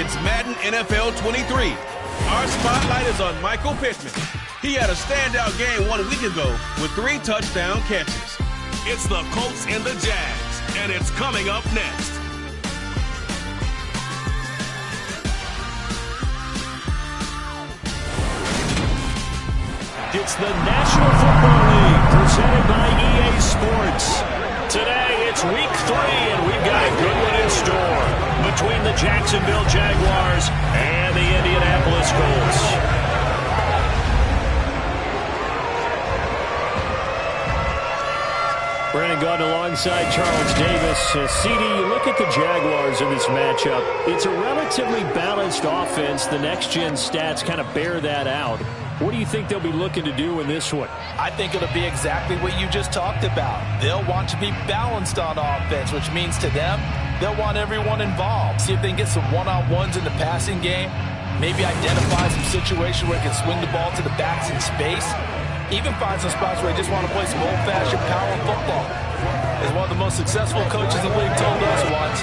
It's Madden NFL 23. Our spotlight is on Michael Pittman. He had a standout game 1 week ago with 3 touchdown catches. It's the Colts and the Jags, and it's coming up next. It's the National Football League presented by EA Sports. Today it's week 3 and we've got a good one in store between the Jacksonville Jaguars and the Indianapolis Colts. Brandon Gaudin alongside Charles Davis. CD, you look at the Jaguars in this matchup. It's a relatively balanced offense. The next-gen stats kind of bear that out. What do you think they'll be looking to do in this one? I think it'll be exactly what you just talked about. They'll want to be balanced on offense, which means to them, they'll want everyone involved. See if they can get some one-on-ones in the passing game. Maybe identify some situation where they can swing the ball to the backs in space. Even find some spots where they just want to play some old-fashioned power football. As one of the most successful coaches in the league told us once,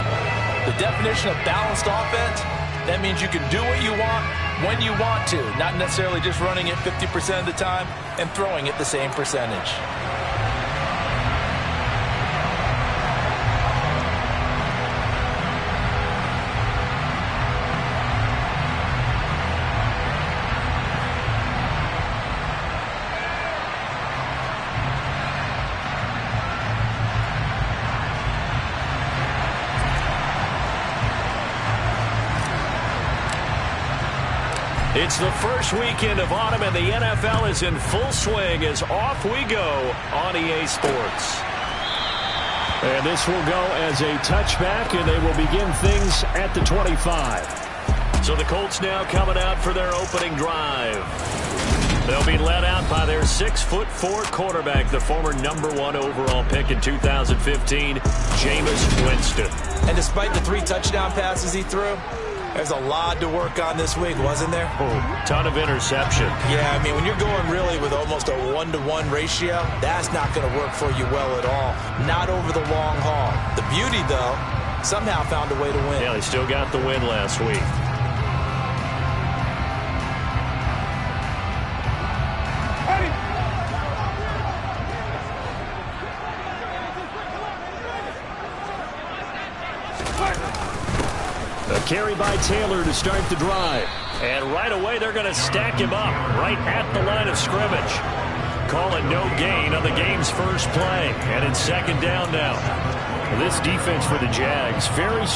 the definition of balanced offense, that means you can do what you want when you want to, not necessarily just running it 50% of the time and throwing it the same percentage. It's the first weekend of autumn, and the NFL is in full swing as off we go on EA Sports. And this will go as a touchback, and they will begin things at the 25. So the Colts now coming out for their opening drive. They'll be led out by their 6'4" quarterback, the former #1 overall pick in 2015, Jameis Winston. And despite the 3 touchdown passes he threw, there's a lot to work on this week, wasn't there? Oh, ton of interception. Yeah, I mean, when you're going really with almost a 1-to-1 ratio, that's not going to work for you well at all. Not over the long haul. The beauty, though, somehow found a way to win. Yeah, they still got the win last week. A carry by Taylor to start the drive. And right away, they're going to stack him up right at the line of scrimmage. Call it no gain on the game's first play. And it's second down now. This defense for the Jags, very...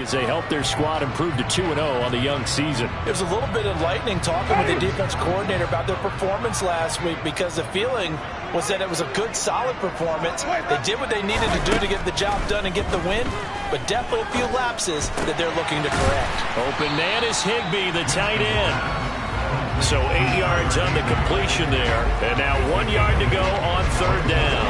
as they help their squad improve to 2-0 on the young season. It was a little bit enlightening talking with the defense coordinator about their performance last week, because the feeling was that it was a good, solid performance. They did what they needed to do to get the job done and get the win, but definitely a few lapses that they're looking to correct. Open man is Higbee, the tight end. So 8 yards on the completion there, and now 1 yard to go on third down.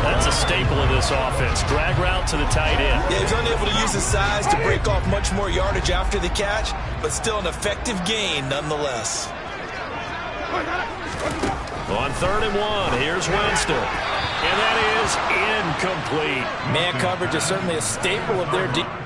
That's a staple of this offense. Drag route to the tight end. Yeah, he was unable to use his size to break off much more yardage after the catch, but still an effective gain nonetheless. On 3rd and 1, here's Winston. And that is incomplete. Man coverage is certainly a staple of their defense.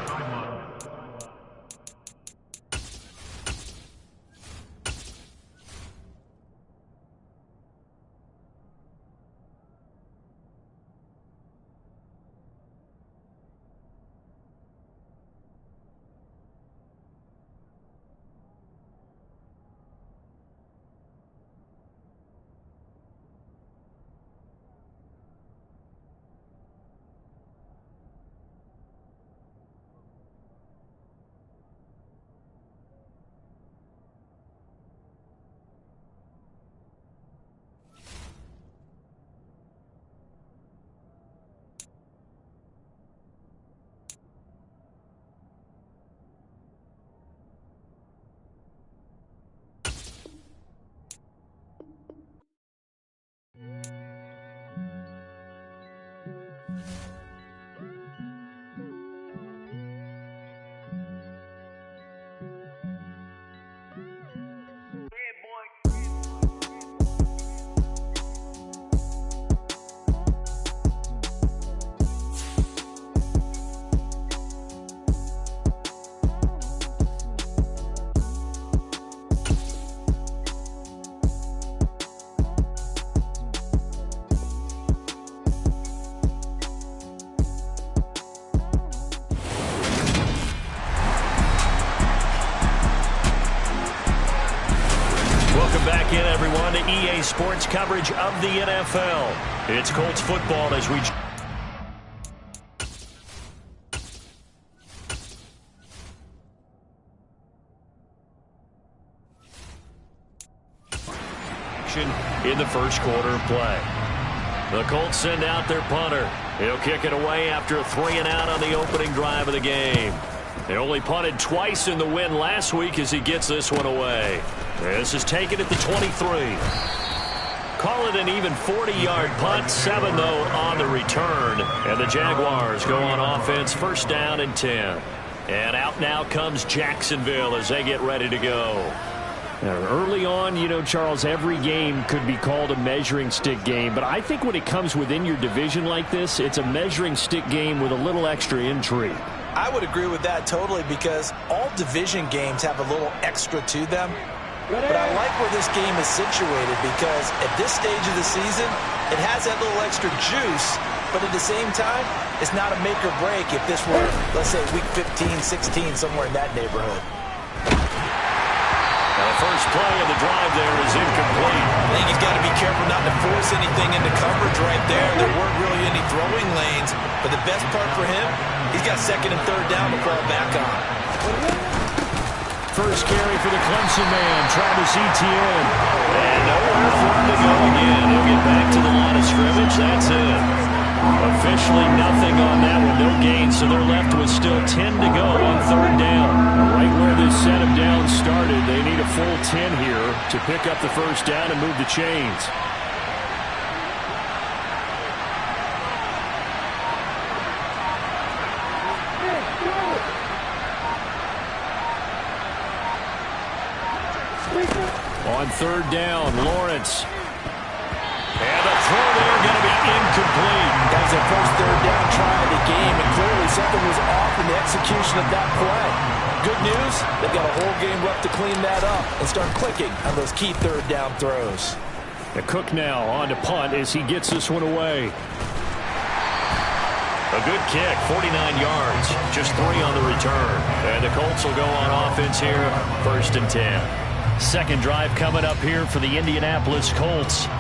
on to EA Sports coverage of the NFL. It's Colts football as we... in the first quarter of play. The Colts send out their punter. He'll kick it away after a 3-and-out on the opening drive of the game. They only punted twice in the win last week as he gets this one away. This is taken at the 23. Call it an even 40-yard punt, 7 though on the return. And the Jaguars go on offense, first down and 10. And out now comes Jacksonville as they get ready to go. Early on, you know, Charles, every game could be called a measuring stick game. But I think when it comes within your division like this, it's a measuring stick game with a little extra intrigue. I would agree with that totally because all division games have a little extra to them. But I like where this game is situated because at this stage of the season, it has that little extra juice. But at the same time, it's not a make or break if this were, let's say, week 15, 16, somewhere in that neighborhood. The first play of the drive there is incomplete. I think he's got to be careful not to force anything into coverage right there. There weren't really any throwing lanes. But the best part for him, he's got second and third down to fall back on. First carry for the Clemson man, Travis Etienne. And nowhere for him to go again. He'll get back to the line of scrimmage. That's it. Officially nothing on that one. No gain, so they're left with still 10 to go on third down. Right where this set of downs started, they need a full 10 here to pick up the first down and move the chains. On third down, Lawrence. And the throw there going to be incomplete. That was their first third down try of the game, and clearly something was off in the execution of that play. Good news, they've got a whole game left to clean that up and start clicking on those key third down throws. The Cook now on to punt as he gets this one away. A good kick, 49 yards, just 3 on the return. And the Colts will go on offense here, first and 10. Second drive coming up here for the Indianapolis Colts.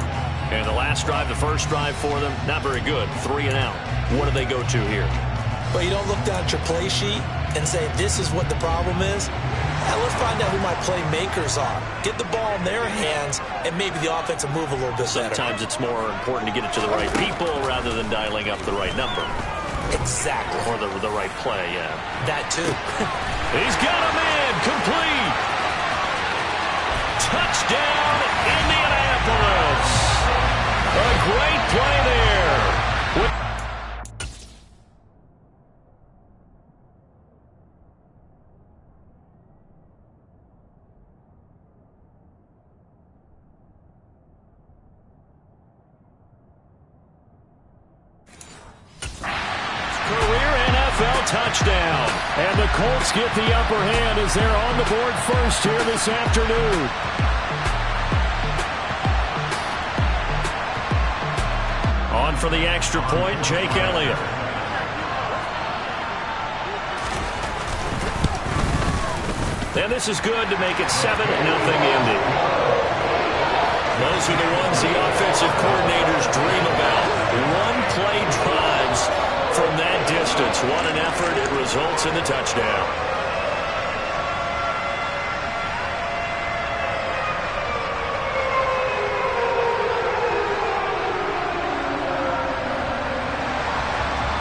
And the last drive, the first drive for them, not very good. 3-and-out. What do they go to here? Well, you don't look down at your play sheet and say, this is what the problem is. Now let's find out who my playmakers are. Get the ball in their hands, and maybe the offense will move a little bit better. Sometimes it's more important to get it to the right people rather than dialing up the right number. Exactly. Or the right play, yeah. That too. He's got a man, complete. Touchdown, Indianapolis. A great play there. Career NFL touchdown. And the Colts get the upper hand as they're on the board first here this afternoon. On for the extra point, Jake Elliott. And this is good to make it 7-0 Indy. Those are the ones the offensive coordinators dream about. One-play drives from that distance. What an effort. It results in the touchdown.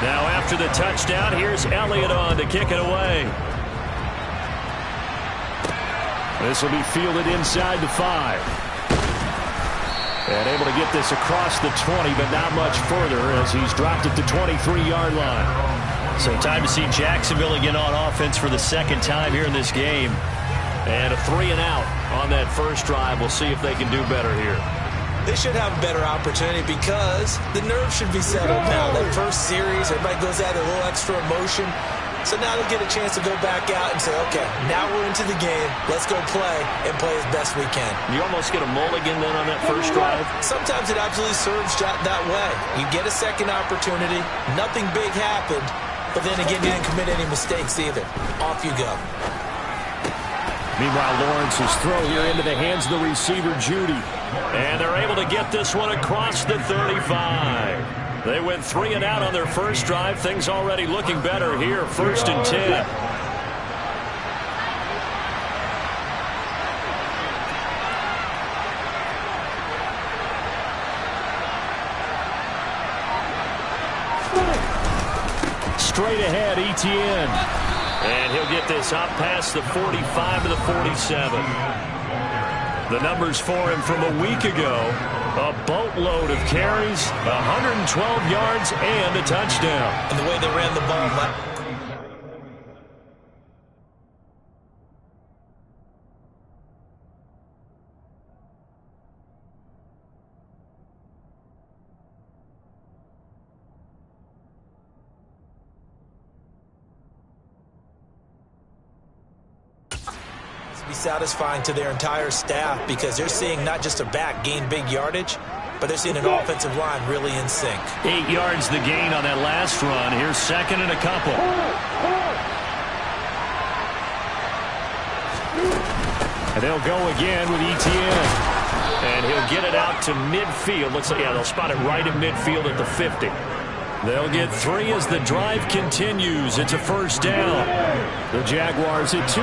Now after the touchdown, here's Elliott on to kick it away. This will be fielded inside the 5. And able to get this across the 20, but not much further as he's dropped it to 23-yard line. So time to see Jacksonville again on offense for the second time here in this game. And a 3-and-out on that first drive. We'll see if they can do better here. They should have a better opportunity because the nerves should be settled now. That first series, everybody goes out with a little extra emotion. So now they'll get a chance to go back out and say, okay, now we're into the game. Let's go play and play as best we can. You almost get a mulligan then on that first drive? Sometimes it absolutely serves that way. You get a second opportunity. Nothing big happened. But then again, you didn't commit any mistakes either. Off you go. Meanwhile, Lawrence's throw here into the hands of the receiver, Judy. And they're able to get this one across the 35. They went 3 and out on their first drive. Things already looking better here. 1st and 10. Straight ahead, Etienne. And he'll get this up past the 45 to the 47. The numbers for him from a week ago. A boatload of carries, 112 yards, and a touchdown. And the way they ran the ball. Be satisfying to their entire staff because they're seeing not just a back gain big yardage, but they're seeing an offensive line really in sync. 8 yards the gain on that last run. Here's 2nd and a couple. And they'll go again with Etienne. And he'll get it out to midfield. Looks like, yeah, they'll spot it right in midfield at the 50. They'll get 3 as the drive continues. It's a 1st down. The Jaguars at 2-0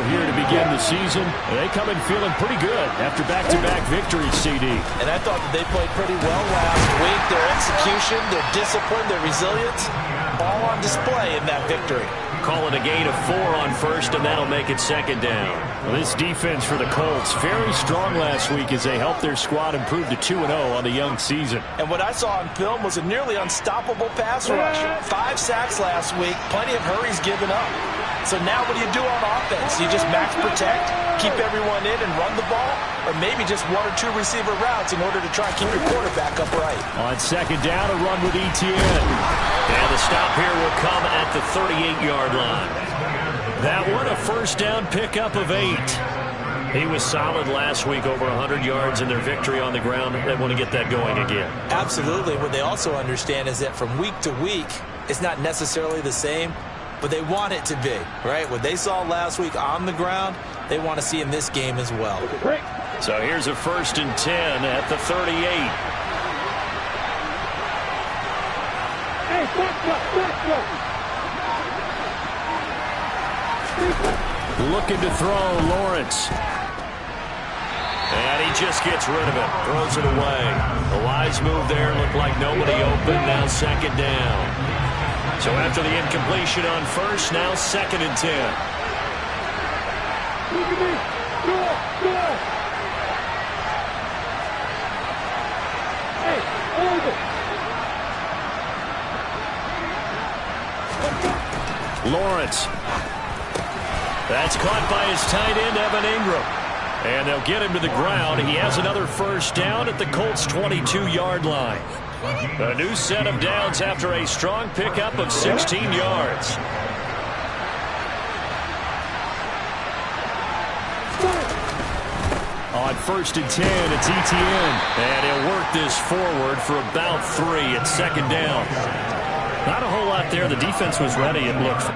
here to begin the season. They come in feeling pretty good after back-to-back victories, CD. And I thought that they played pretty well last week. Their execution, their discipline, their resilience, all on display in that victory. Call it a gain of 4 on 1st, and that'll make it 2nd down. Well, this defense for the Colts, very strong last week as they helped their squad improve to 2-0 on the young season. And what I saw on film was a nearly unstoppable pass rush. 5 sacks last week, plenty of hurries given up. So now what do you do on offense? You just max protect, keep everyone in and run the ball, or maybe just 1 or 2 receiver routes in order to try and keep your quarterback upright. On 2nd down, a run with Etienne. And the stop here will come at the 38-yard line. That one, a 1st down pickup of 8. He was solid last week, over 100 yards in their victory on the ground. They want to get that going again. Absolutely. What they also understand is that from week to week, it's not necessarily the same, but they want it to be, right? What they saw last week on the ground, they want to see in this game as well. So here's a 1st and 10 at the 38. Looking to throw, Lawrence. And he just gets rid of it, throws it away. A wise move there, looked like nobody open, now 2nd down. So after the incompletion on 1st, now 2nd and 10. Lawrence. That's caught by his tight end, Evan Ingram. And they'll get him to the ground. He has another 1st down at the Colts' 22-yard line. A new set of downs after a strong pickup of 16 yards. On 1st and 10, it's Etienne. And he'll work this forward for about 3 at 2nd down. Not a whole lot there. The defense was ready, it looked.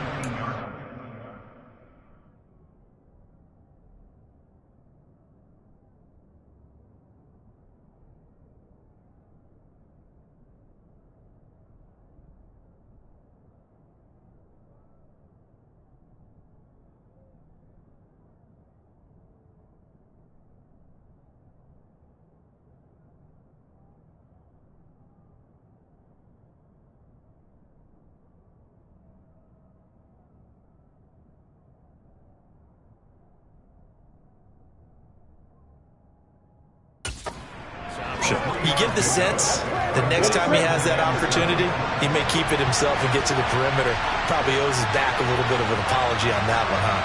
You get the sense that next time he has that opportunity, he may keep it himself and get to the perimeter. Probably owes his back a little bit of an apology on that one, huh?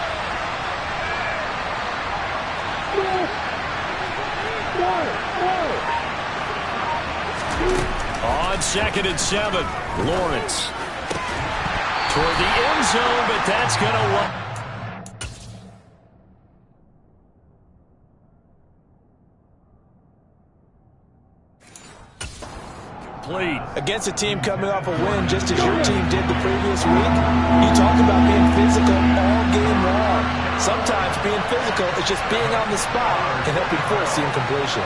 On 2nd and 7, Lawrence. Toward the end zone, but that's going to work. Against a team coming off a win just as your team did the previous week, you talk about being physical all game long. Sometimes being physical is just being on the spot and helping force the incompletion.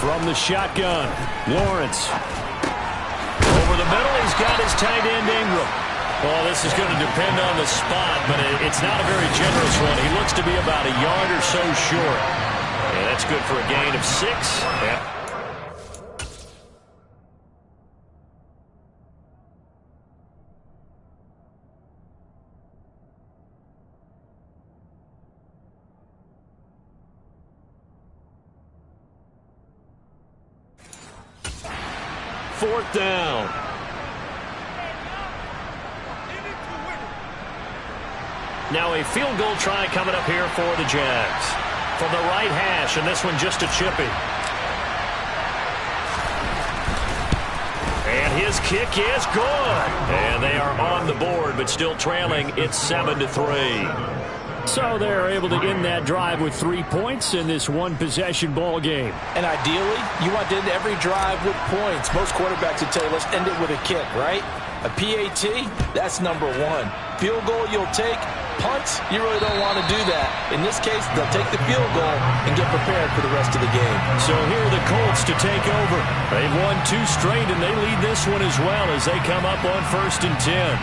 From the shotgun, Lawrence. Over the middle, he's got his tight end, Ingram. Well, this is going to depend on the spot, but it's not a very generous one. He looks to be about a yard or so short. And that's good for a gain of 6. Yeah. Fourth down. Now a field goal try coming up here for the Jags. From the right hash, and this one just a chippy. And his kick is good. And they are on the board, but still trailing. It's 7-3. So they're able to end that drive with 3 points in this one-possession ball game. And ideally, you want to end every drive with points. Most quarterbacks would tell you, let's end it with a kick, right? A PAT, that's number 1. Field goal you'll take. Punts, you really don't want to do that. In this case, they'll take the field goal and get prepared for the rest of the game. So here are the Colts to take over. They've won 2 straight, and they lead this one as well as they come up on 1st and 10.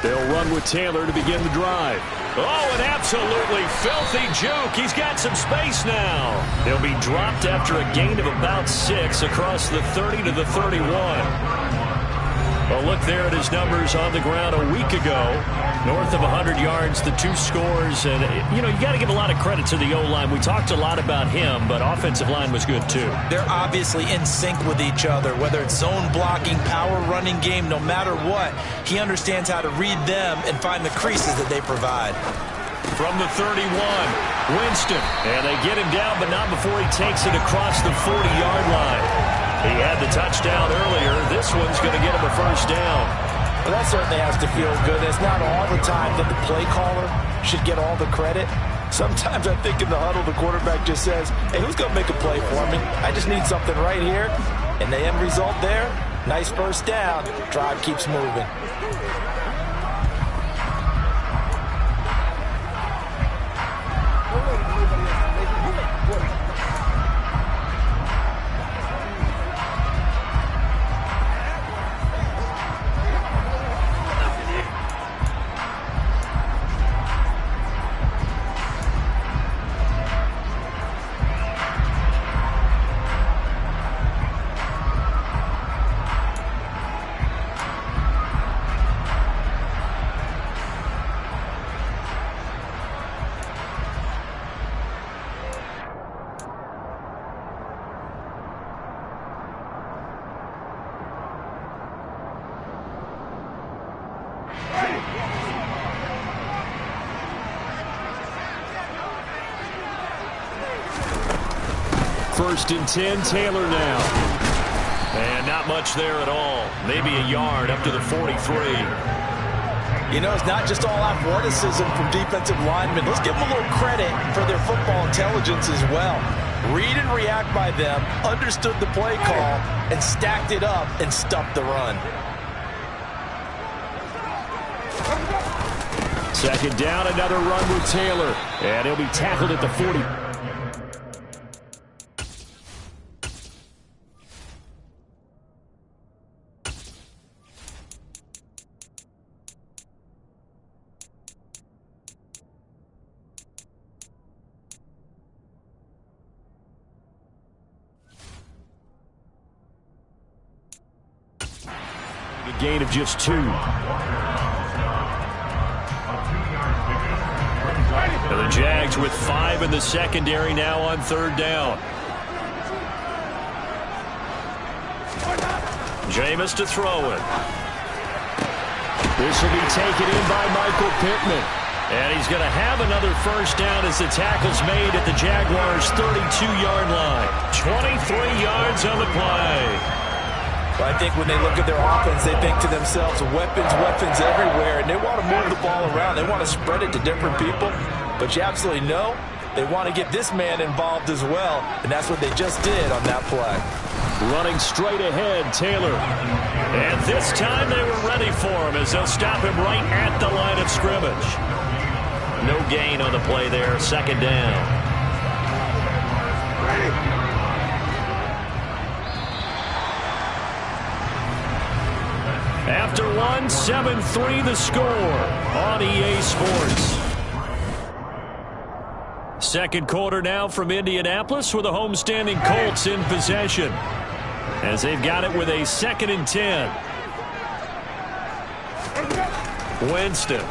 They'll run with Taylor to begin the drive. Oh, an absolutely filthy juke. He's got some space now. They'll be dropped after a gain of about 6 across the 30 to the 31. A look there at his numbers on the ground a week ago. North of 100 yards, the 2 scores. And, you know, you got to give a lot of credit to the O-line. We talked a lot about him, but offensive line was good, too. They're obviously in sync with each other, whether it's zone blocking, power running game, no matter what. He understands how to read them and find the creases that they provide. From the 31, Winston. And they get him down, but not before he takes it across the 40-yard line. He had the touchdown earlier. This one's going to get him a 1st down. Well, that certainly has to feel good. It's not all the time that the play caller should get all the credit. Sometimes I think in the huddle, the quarterback just says, hey, who's going to make a play for me? I just need something right here. And the end result there, nice 1st down. Drive keeps moving. First and 10, Taylor now. And not much there at all. Maybe a yard up to the 43. You know, it's not just all athleticism from defensive linemen. Let's give them a little credit for their football intelligence as well. Read and react by them, understood the play call, and stacked it up and stuffed the run. Second down, another run with Taylor. And he'll be tackled at the 40. A gain of just 2. And the Jags with 5 in the secondary now on 3rd down. Jameis to throw it. This will be taken in by Michael Pittman. And he's going to have another first down as the tackle's made at the Jaguars' 32-yard line. 23 yards on the play. Well, I think when they look at their offense, they think to themselves, weapons, weapons everywhere, and they want to move the ball around. They want to spread it to different people, but you absolutely know they want to get this man involved as well, and that's what they just did on that play. Running straight ahead, Taylor. And this time they were ready for him as they'll stop him right at the line of scrimmage. No gain on the play there, second down. After one, 7-3 the score on EA Sports. Second quarter now from Indianapolis with the homestanding Colts in possession, as they've got it with a 2nd and 10. Winston.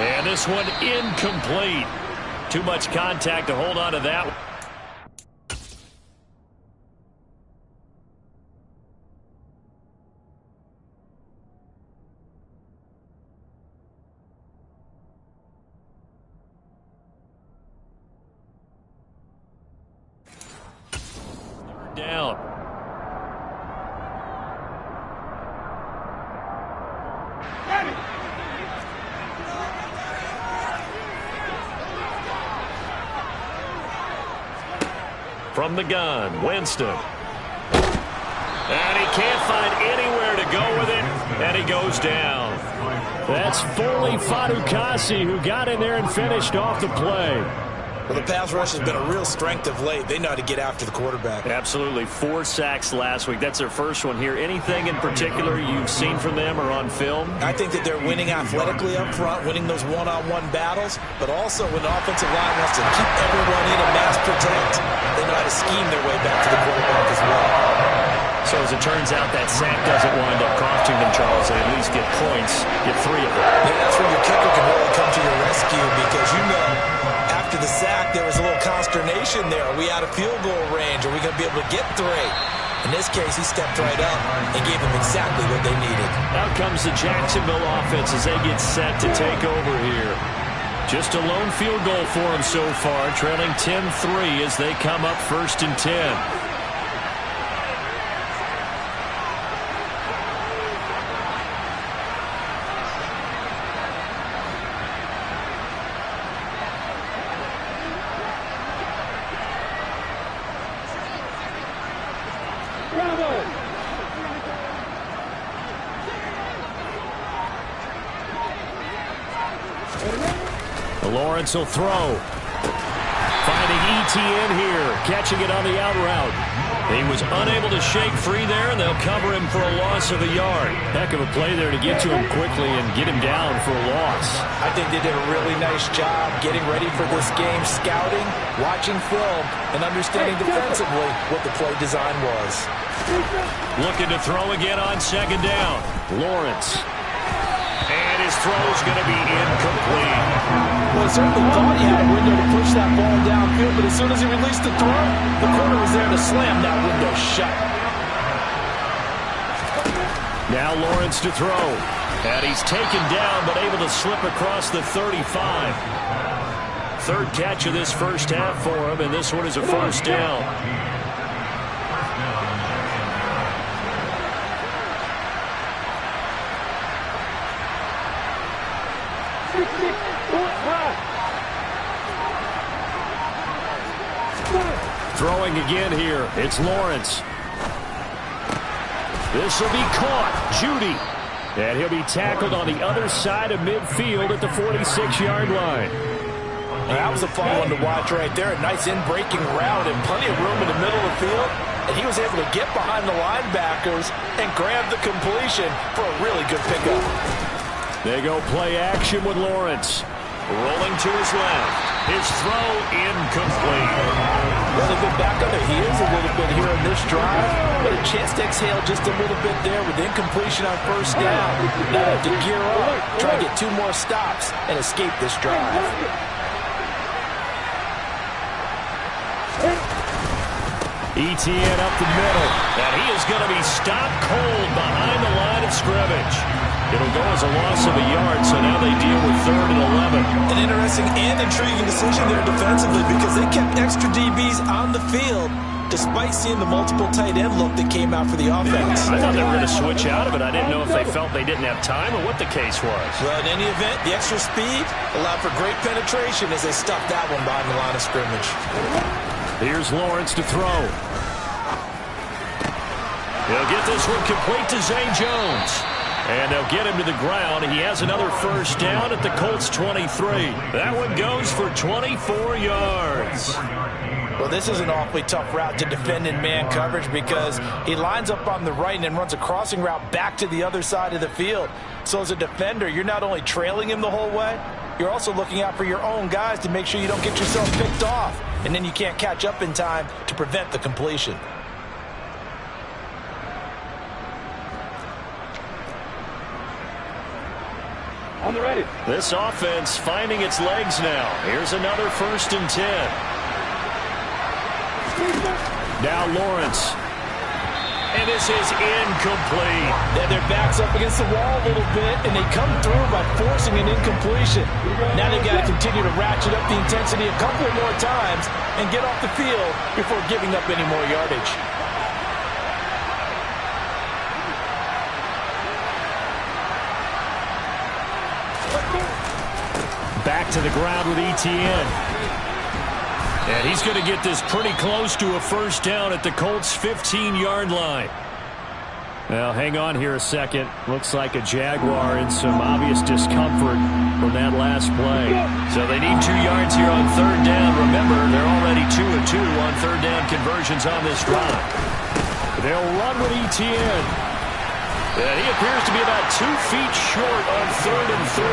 And this one incomplete. Too much contact to hold on to that one. Down. From the gun, Winston. And he can't find anywhere to go with it, and he goes down. That's Foley Fadukasi who got in there and finished off the play. Well, the pass rush has been a real strength of late. They know how to get after the quarterback. Absolutely. 4 sacks last week. That's their first one here. Anything in particular you've seen from them or on film? I think that they're winning athletically up front, winning those one-on-one battles, but also when the offensive line wants to keep everyone in and mass protect, they know how to scheme their way back to the quarterback as well. So as it turns out, that sack doesn't wind up costing them, Charles. They at least get points, get 3 of them. Yeah, that's where your kicker can really come to your rescue, because you know after the sack there was a little consternation there. Are we out of field goal range? Are we going to be able to get 3? In this case, he stepped right up and gave them exactly what they needed. Out comes the Jacksonville offense as they get set to take over here. Just a lone field goal for them so far, trailing 10-3 as they come up 1st and 10. Lawrence will throw. Finding ETN here, catching it on the out route. He was unable to shake free there, and they'll cover him for a loss of a yard. Heck of a play there to get to him quickly and get him down for a loss. I think they did a really nice job getting ready for this game, scouting, watching film, and understanding defensively what the play design was. Looking to throw again on 2nd down. Lawrence. And his throw's going to be incomplete. Well, he certainly thought he had a window to push that ball downfield, but as soon as he released the throw, the corner was there to slam that window shut. Now Lawrence to throw. And he's taken down, but able to slip across the 35. 3rd catch of this first half for him, and this one is a first down. Throwing again here. It's Lawrence. This will be caught. Judy. And he'll be tackled on the other side of midfield at the 46-yard line. That was a fun one to watch right there. A nice in-breaking route and plenty of room in the middle of the field. And he was able to get behind the linebackers and grab the completion for a really good pickup. They go play action with Lawrence. Rolling to his left. His throw incomplete. Well, they've been back on their heels a little bit here in this drive, but a chance to exhale just a little bit there with incompletion on 1st down. Now they have to gear up, try to get 2 more stops, and escape this drive. ETN up the middle, and he is going to be stopped cold behind the line of scrimmage. It'll go as a loss of a yard, so now they deal with 3rd and 11. An interesting and intriguing decision there defensively because they kept extra DBs on the field despite seeing the multiple tight end look that came out for the offense. I thought they were going to switch out of it. I didn't know if they felt they didn't have time or what the case was. Well, in any event, the extra speed allowed for great penetration as they stuffed that one behind the line of scrimmage. Here's Lawrence to throw. He'll get this one complete to Zay Jones. And they'll get him to the ground. He has another first down at the Colts 23. That one goes for 24 yards. Well, this is an awfully tough route to defend in man coverage because he lines up on the right and then runs a crossing route back to the other side of the field. So as a defender, you're not only trailing him the whole way, you're also looking out for your own guys to make sure you don't get yourself picked off. And then you can't catch up in time to prevent the completion. On the ready. This offense finding its legs now. Here's another 1st and 10. Now Lawrence. And this is incomplete. Then their back's up against the wall a little bit, and they come through by forcing an incompletion. Now they've got to continue to ratchet up the intensity a couple more times and get off the field before giving up any more yardage. Back to the ground with ETN. And he's going to get this pretty close to a first down at the Colts' 15-yard line. Well, hang on here a second. Looks like a Jaguar in some obvious discomfort from that last play. So they need 2 yards here on 3rd down. Remember, they're already 2 of 2 on 3rd down conversions on this drive. They'll run with ETN. And he appears to be about 2 feet short on 3rd and 3.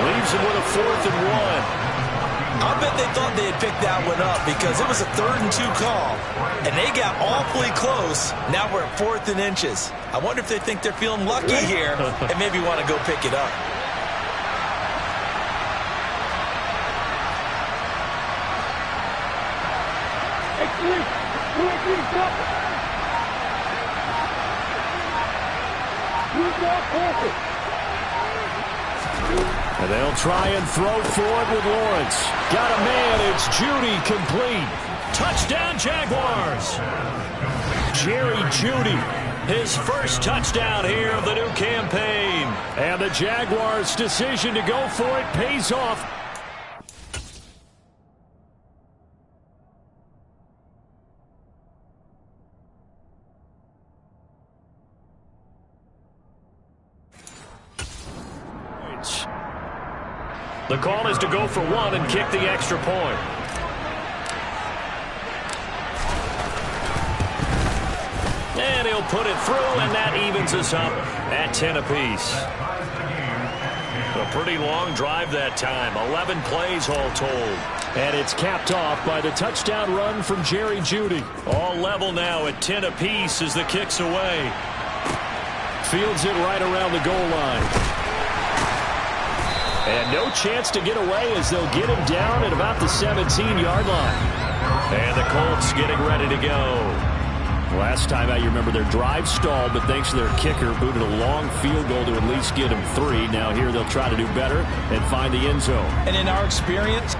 Leaves him with a 4th and 1. I bet they thought they had picked that one up because it was a 3rd and 2 call, and they got awfully close. Now we're at 4th and inches. I wonder if they think they're feeling lucky here and maybe want to go pick it up. And they'll try and throw forward with Lawrence. Got a man. It's Judy complete. Touchdown, Jaguars. Jerry Judy, his first touchdown here of the new campaign. And the Jaguars' decision to go for it pays off. The call is to go for 1 and kick the extra point. And he'll put it through, and that evens us up at 10 apiece. A pretty long drive that time. 11 plays all told. And it's capped off by the touchdown run from Jerry Judy. All level now at 10 apiece as the kick's away. Fields it right around the goal line. And no chance to get away as they'll get him down at about the 17-yard line. And the Colts getting ready to go. Last time out, you remember their drive stalled, but thanks to their kicker, booted a long field goal to at least get him 3. Now here they'll try to do better and find the end zone. And in our experience,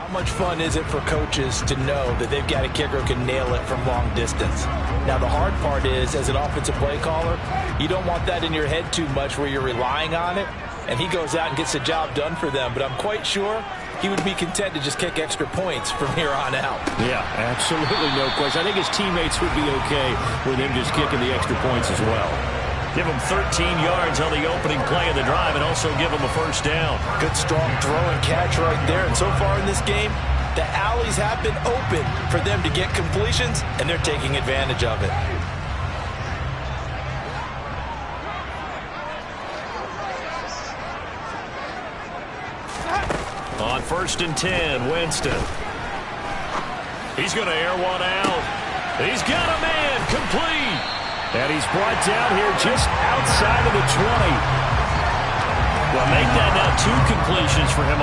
How much fun is it for coaches to know that they've got a kicker who can nail it from long distance? Now, the hard part is, as an offensive play caller, you don't want that in your head too much where you're relying on it, and he goes out and gets the job done for them. But I'm quite sure he would be content to just kick extra points from here on out. Yeah, absolutely no question. I think his teammates would be okay with him just kicking the extra points as well. Give him 13 yards on the opening play of the drive and also give him a first down. Good, strong throw and catch right there. And so far in this game, the alleys have been open for them to get completions, and they're taking advantage of it. On 1st and 10, Winston. He's going to air one out. He's got a man, complete. And he's brought down here just outside of the 20. Well, make that now 2 completions for him.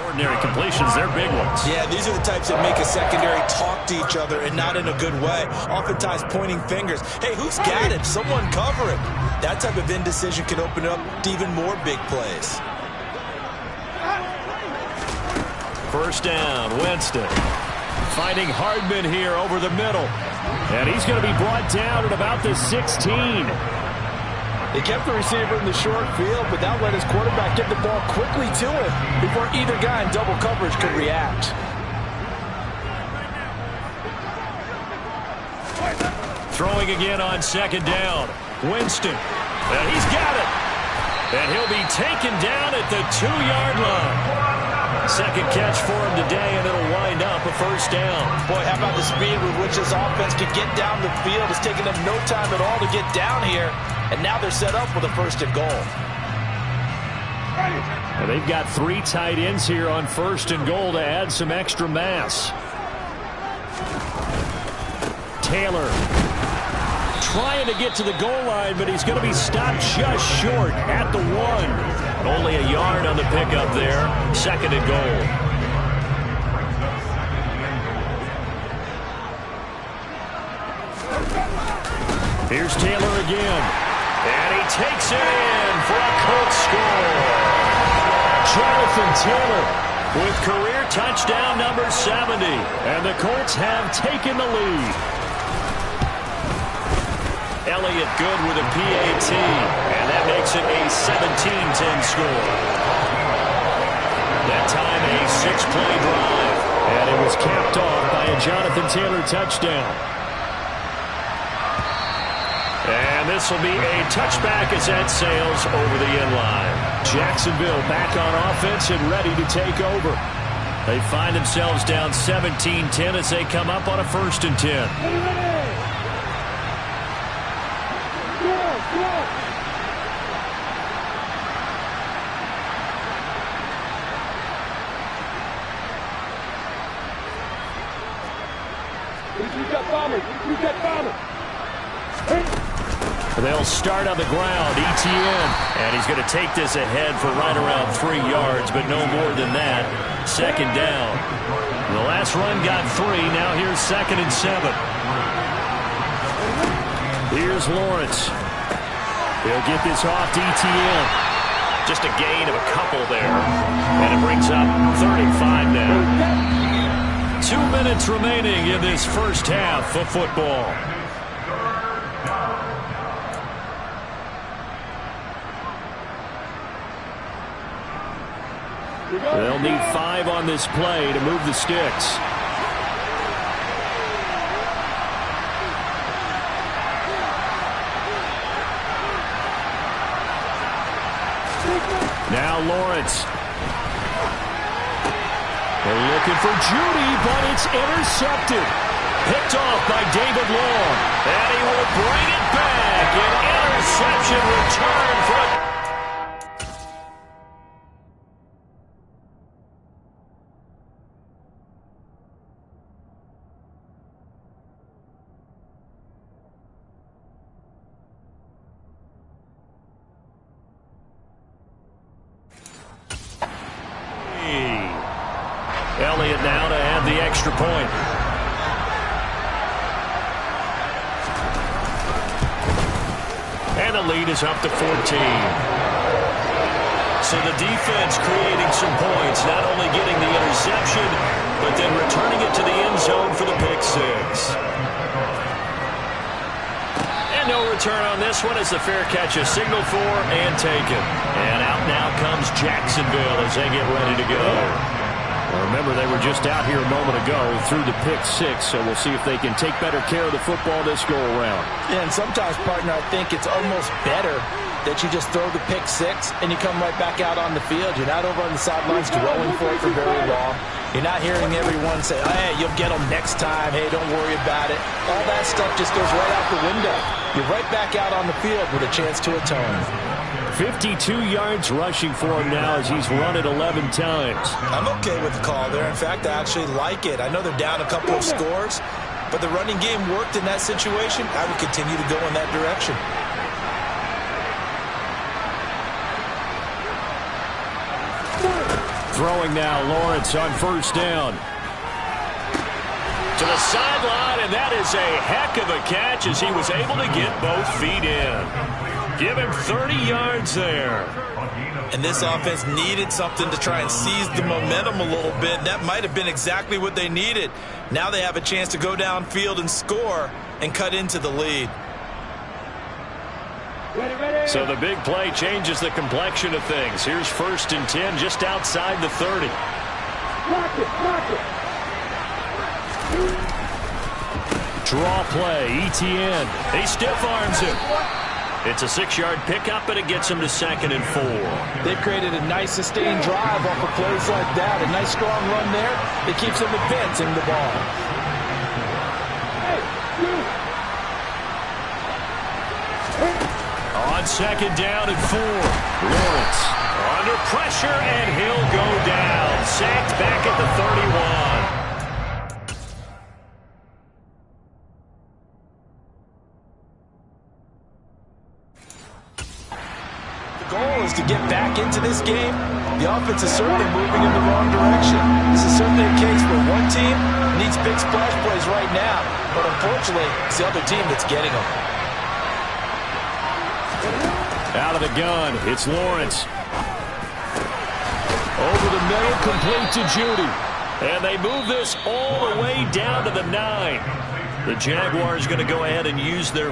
Ordinary completions, they're big ones. Yeah, these are the types that make a secondary talk to each other, and not in a good way. Oftentimes pointing fingers. Hey, who's got it? Someone cover it. That type of indecision can open up to even more big plays. First down, Winston. Finding Hardman here over the middle. And he's going to be brought down at about the 16. They kept the receiver in the short field, but now let his quarterback get the ball quickly to him before either guy in double coverage could react. Throwing again on 2nd down. Winston. And he's got it. And he'll be taken down at the 2-yard line. Second catch for him today, and it'll wind up a first down. Boy, how about the speed with which this offense can get down the field? It's taken them no time at all to get down here, and now they're set up with a 1st and goal. And they've got 3 tight ends here on 1st and goal to add some extra mass. Taylor trying to get to the goal line, but he's going to be stopped just short at the 1. Only a yard on the pickup there. 2nd and goal. Here's Taylor again. And he takes it in for a Colts score. Jonathan Taylor with career touchdown number 70. And the Colts have taken the lead. Elliott good with a PAT, and that makes it a 17-10 score. That time a 6-play drive, and it was capped off by a Jonathan Taylor touchdown. And this will be a touchback as that sails over the end line. Jacksonville back on offense and ready to take over. They find themselves down 17-10 as they come up on a 1st and 10. They'll start on the ground. ETN. And he's going to take this ahead for right around 3 yards, but no more than that. 2nd down. The last run got 3. Now here's 2nd and 7. Here's Lawrence. He'll get this off to ETN. Just a gain of a couple there. And it brings up 35 now. 2 minutes remaining in this first half of football. They'll need 5 on this play to move the sticks. Now Lawrence. They're looking for Judy, but it's intercepted. Picked off by David Long. And he will bring it back. An interception return from... Elliott now to add the extra point. And the lead is up to 14. So the defense creating some points, not only getting the interception, but then returning it to the end zone for the pick six. And no return on this one as the fair catch is signaled for and taken. And out now comes Jacksonville as they get ready to go. Well, remember, they were just out here a moment ago through the pick six, so we'll see if they can take better care of the football this go-around. Yeah, and sometimes, partner, I think it's almost better that you just throw the pick six and you come right back out on the field. You're not over on the sidelines dwelling for it for very long. You're not hearing everyone say, hey, you'll get them next time. Hey, don't worry about it. All that stuff just goes right out the window. You're right back out on the field with a chance to atone. 52 yards rushing for him now as he's run it 11 times. I'm okay with the call there. In fact, I actually like it. I know they're down a couple of scores, but the running game worked in that situation. I would continue to go in that direction. Throwing now, Lawrence on first down. To the sideline, and that is a heck of a catch as he was able to get both feet in. Give him 30 yards there. And this offense needed something to try and seize the momentum a little bit. That might have been exactly what they needed. Now they have a chance to go downfield and score and cut into the lead. So the big play changes the complexion of things. Here's 1st and 10 just outside the 30. Draw play, ETN. He stiff arms him. It's a 6-yard pickup, and it gets him to 2nd and 4. They've created a nice sustained drive off of plays like that. A nice strong run there. It keeps them advancing the ball. On 2nd down and 4. Lawrence under pressure, and he'll go down. Sacked back at the 31. Goal is to get back into this game. The offense is certainly moving in the wrong direction. This is certainly a case where one team needs big splash plays right now, but unfortunately, it's the other team that's getting them. Out of the gun, it's Lawrence. Over the middle, complete to Judy. And they move this all the way down to the 9. The Jaguars going to go ahead and use their...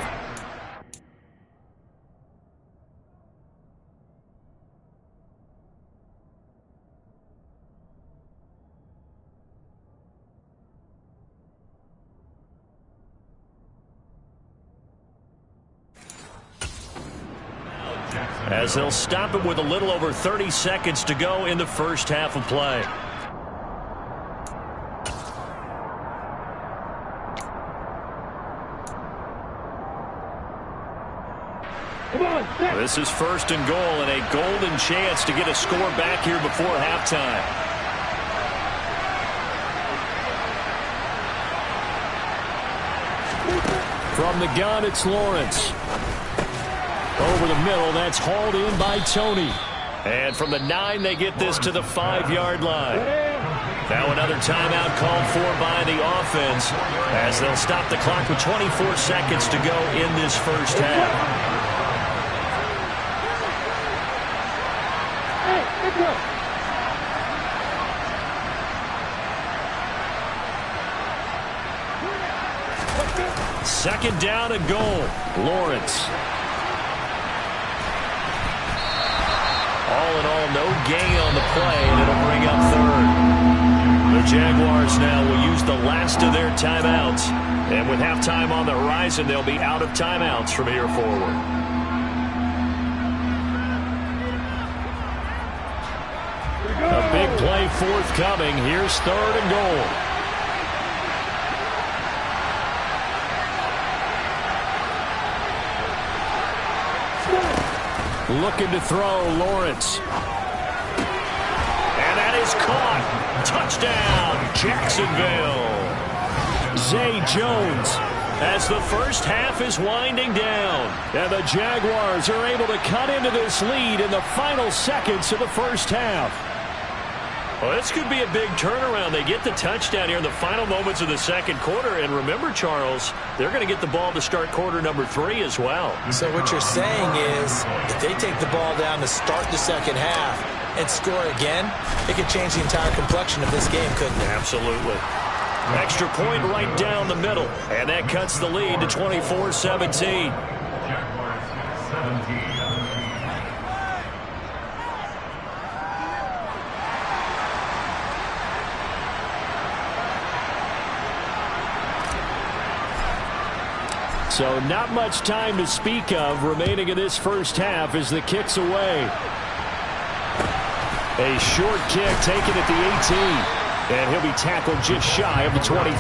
as they'll stop it with a little over 30 seconds to go in the first half of play. This is 1st and goal, and a golden chance to get a score back here before halftime. From the gun, it's Lawrence. Over the middle, that's hauled in by Tony. And from the 9, they get this to the 5-yard line. Now another timeout called for by the offense as they'll stop the clock with 24 seconds to go in this first half. Second down and goal. Lawrence. All in all, no gain on the play, and it'll bring up 3rd. The Jaguars now will use the last of their timeouts. And with halftime on the horizon, they'll be out of timeouts from here forward. A big play forthcoming. Here's 3rd and goal. Looking to throw, Lawrence. And that is caught. Touchdown, Jacksonville. Zay Jones as the first half is winding down. And the Jaguars are able to cut into this lead in the final seconds of the first half. Well, this could be a big turnaround. They get the touchdown here in the final moments of the second quarter. And remember, Charles, they're going to get the ball to start quarter number 3 as well. So what you're saying is if they take the ball down to start the second half and score again, it could change the entire complexion of this game, couldn't it? Absolutely. Extra point right down the middle. And that cuts the lead to 24-17. So not much time to speak of remaining in this first half as the kick's away. A short kick taken at the 18. And he'll be tackled just shy of the 25.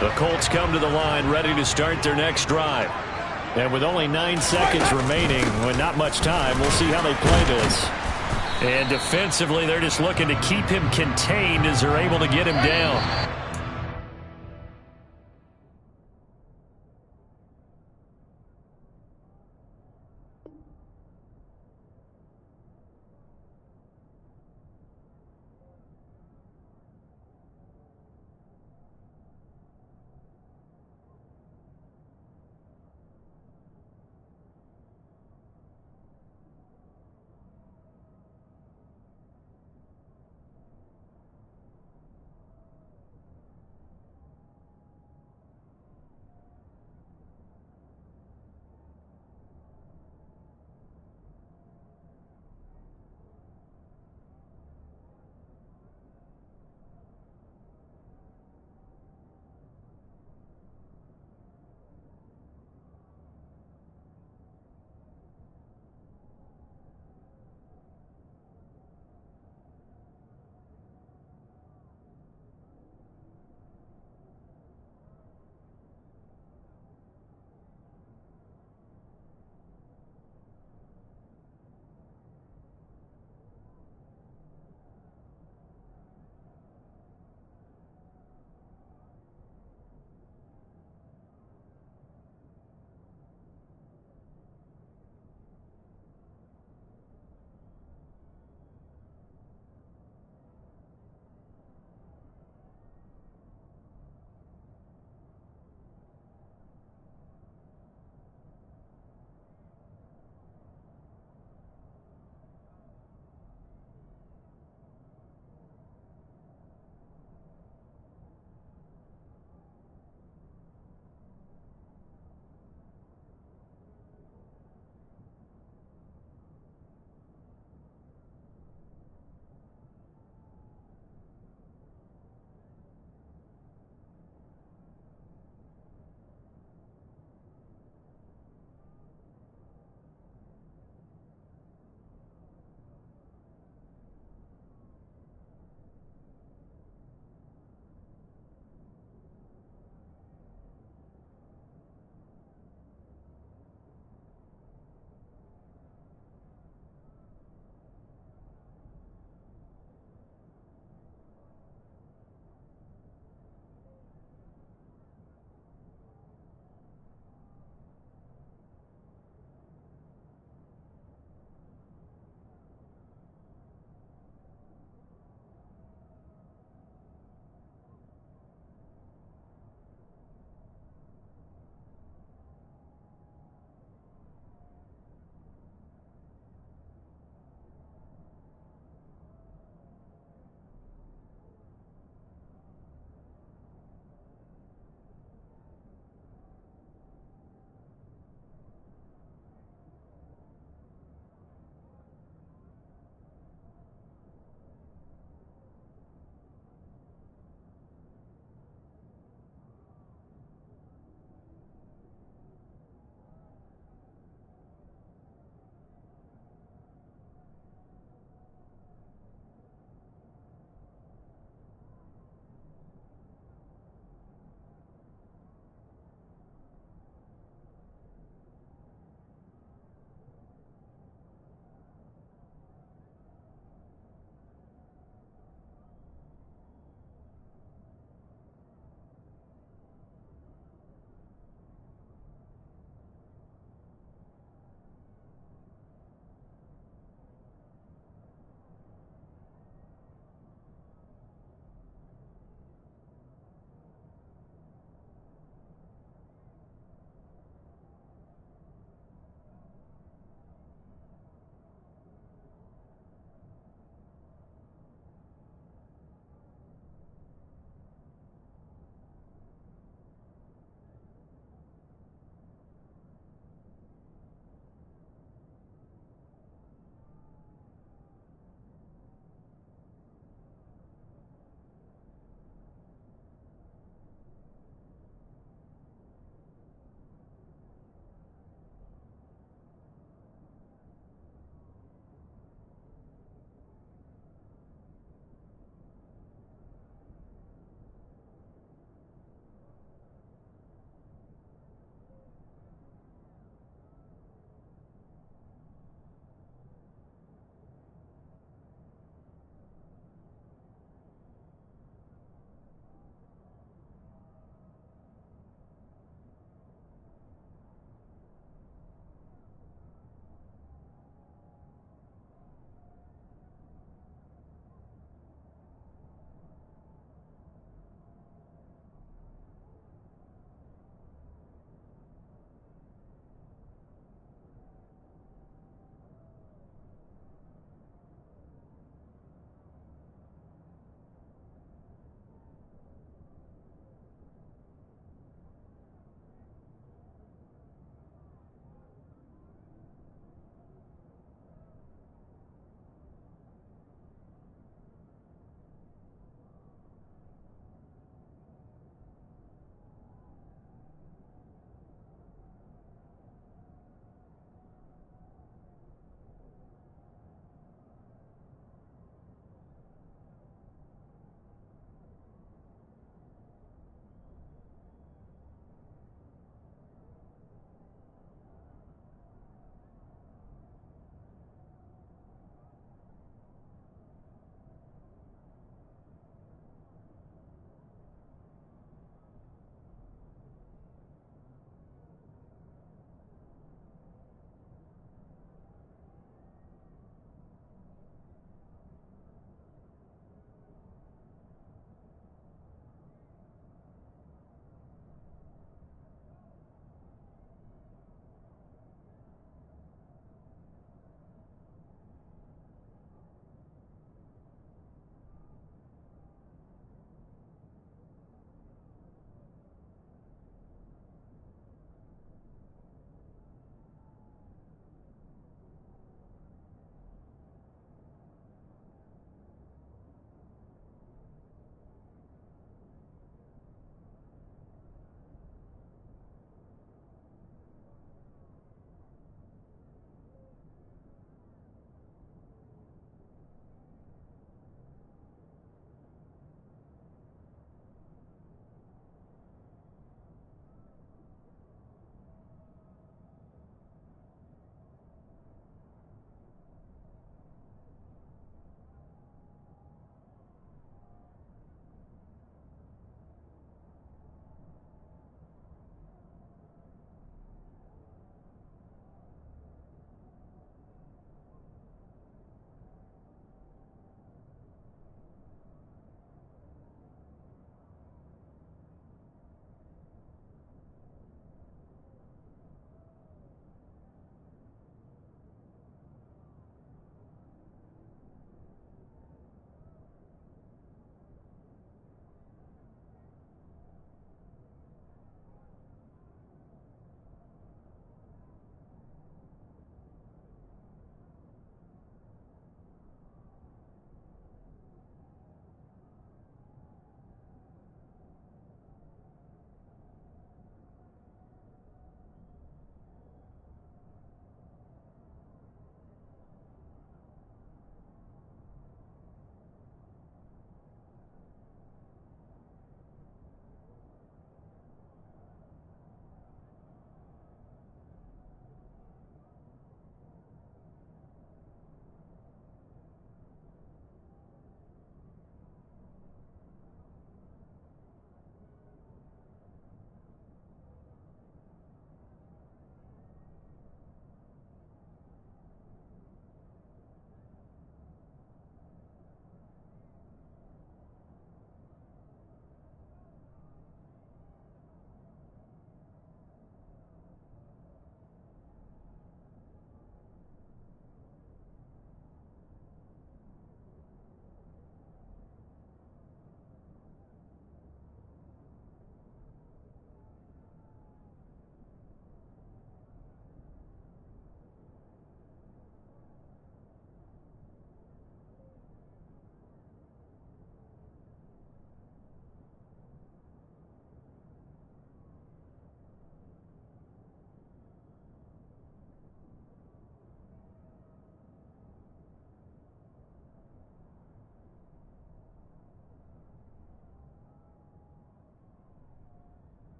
The Colts come to the line ready to start their next drive. And with only 9 seconds remaining, with not much time, we'll see how they play this. And defensively, they're just looking to keep him contained as they're able to get him down.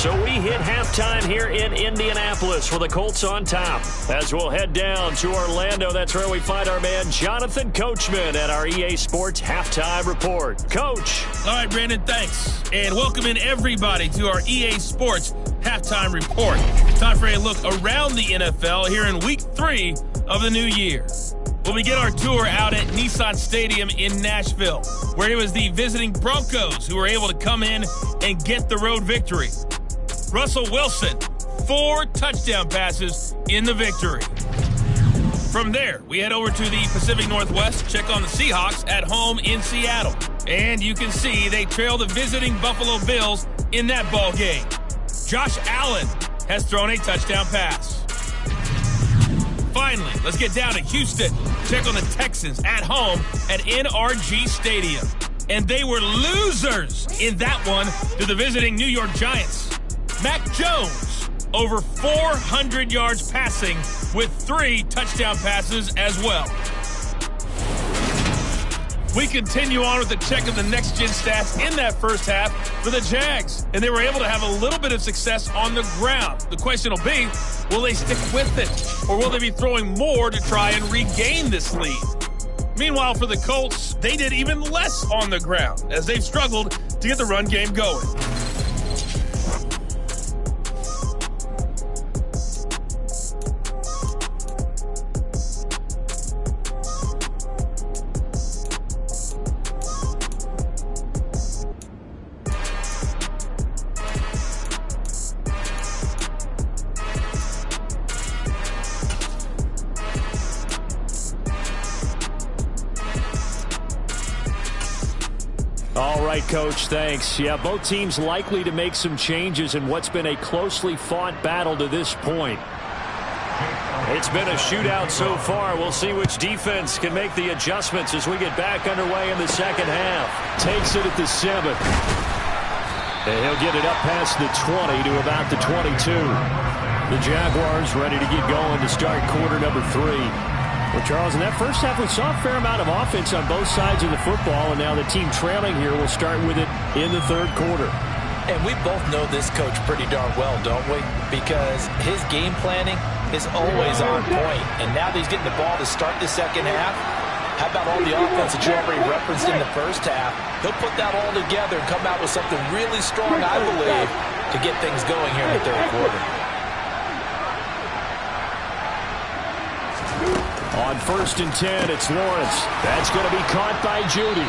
So we hit halftime here in Indianapolis with the Colts on top. As we'll head down to Orlando, that's where we find our man Jonathan Coachman at our EA Sports Halftime Report. Coach. All right, Brandon, thanks. And welcome in everybody to our EA Sports Halftime Report. Time for a look around the NFL here in Week 3 of the new year. We'll begin our tour out at Nissan Stadium in Nashville, where it was the visiting Broncos who were able to come in and get the road victory. Russell Wilson, 4 touchdown passes in the victory. From there, we head over to the Pacific Northwest, check on the Seahawks at home in Seattle. And you can see they trail the visiting Buffalo Bills in that ball game. Josh Allen has thrown a touchdown pass. Finally, let's get down to Houston. Check on the Texans at home at NRG Stadium. And they were losers in that one to the visiting New York Giants. Mac Jones, over 400 yards passing with 3 touchdown passes as well. We continue on with the check of the next-gen stats in that first half for the Jags, and they were able to have a little bit of success on the ground. The question will be, will they stick with it, or will they be throwing more to try and regain this lead? Meanwhile, for the Colts, they did even less on the ground, as they've struggled to get the run game going. All right, Coach, thanks. Yeah, both teams likely to make some changes in what's been a closely fought battle to this point. It's been a shootout so far. We'll see which defense can make the adjustments as we get back underway in the second half. Takes it at the 7. And he'll get it up past the 20 to about the 22. The Jaguars ready to get going to start quarter number 3. Well, Charles, in that first half, we saw a fair amount of offense on both sides of the football, and now the team trailing here will start with it in the third quarter. And we both know this coach pretty darn well, don't we? Because his game planning is always on point, and now that he's getting the ball to start the second half, how about all the offense that you already referenced in the first half? He'll put that all together and come out with something really strong, I believe, to get things going here in the third quarter. On 1st and 10, it's Lawrence. That's going to be caught by Judy.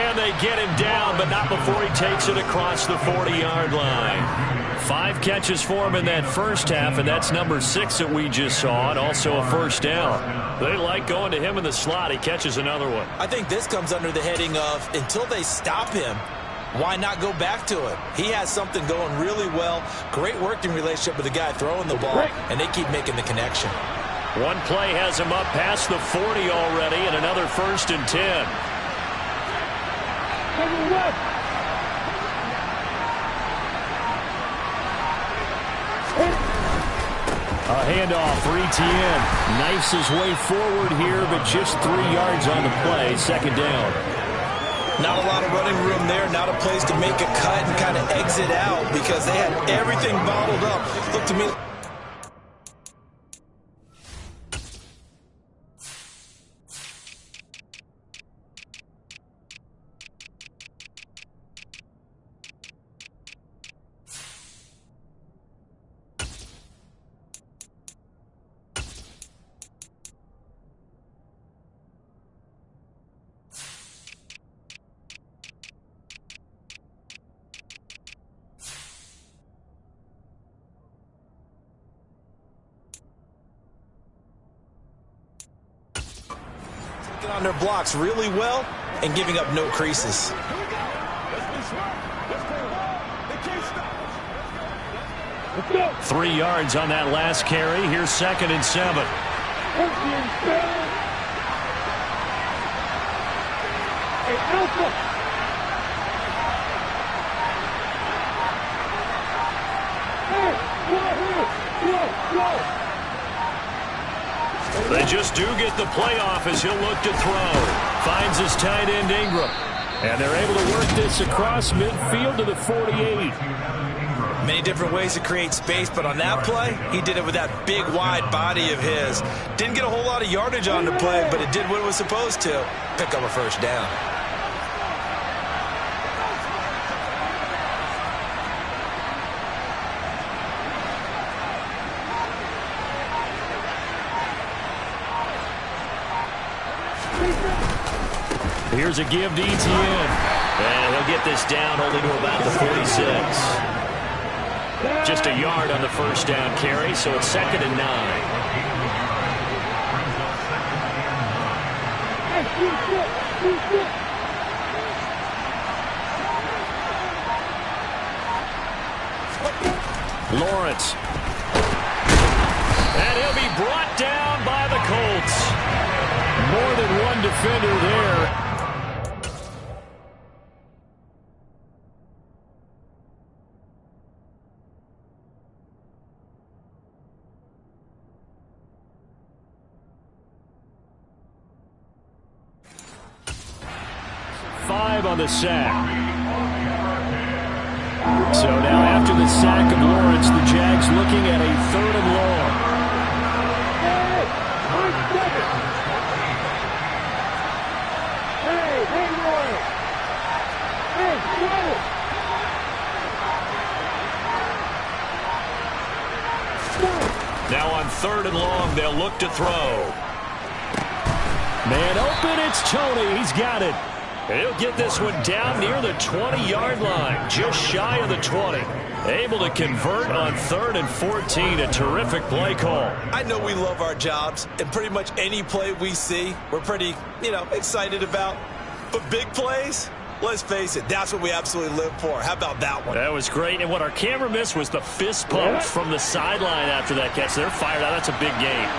And they get him down, but not before he takes it across the 40-yard line. 5 catches for him in that first half, and that's number 6 that we just saw, and also a first down. They like going to him in the slot. He catches another one. I think this comes under the heading of, until they stop him, why not go back to it? He has something going really well. Great working relationship with the guy throwing the ball, and they keep making the connection. One play has him up past the 40 already, and another 1st and 10. A handoff for Etienne. Knifes his way forward here, but just 3 yards on the play. Second down. Not a lot of running room there. Not a place to make a cut and kind of exit out because they had everything bottled up. Look to me. On their blocks really well and giving up no creases. 3 yards on that last carry. Here's 2nd and 7. They just do get the playoff as he'll look to throw. Finds his tight end Ingram. And they're able to work this across midfield to the 48. Many different ways to create space, but on that play, he did it with that big, wide body of his. Didn't get a whole lot of yardage on the play, but it did what it was supposed to. Pick up a first down. Here's a give to ETN. And he'll get this down only to about the 46. Just a yard on the first down carry, so it's 2nd and 9. Lawrence. And he'll be brought down by the Colts. More than one defender there. On the sack. So now after the sack of Lawrence, the Jags looking at a 3rd and long. Now on 3rd and long, they'll look to throw. Man open, it's Tony. He's got it. He'll get this one down near the 20-yard line, just shy of the 20. Able to convert on 3rd and 14, a terrific play call. I know we love our jobs, and pretty much any play we see, we're pretty, excited about. But big plays, let's face it, that's what we absolutely live for. How about that one? That was great, and what our camera missed was the fist pump from the sideline after that catch. They're fired out. That's a big game.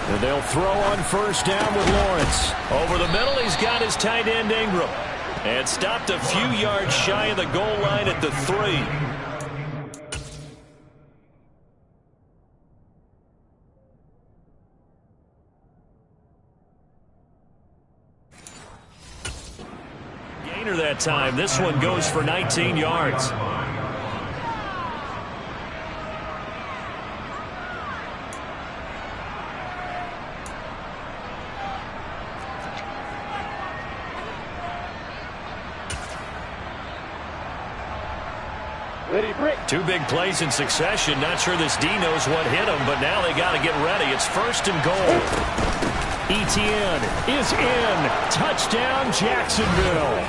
And they'll throw on first down with Lawrence. Over the middle, he's got his tight end Ingram. And stopped a few yards shy of the goal line at the 3. Gainer that time. This one goes for 19 yards. Two big plays in succession. Not sure this D knows what hit him, but now they got to get ready. It's 1st and goal. ETN is in. Touchdown, Jacksonville.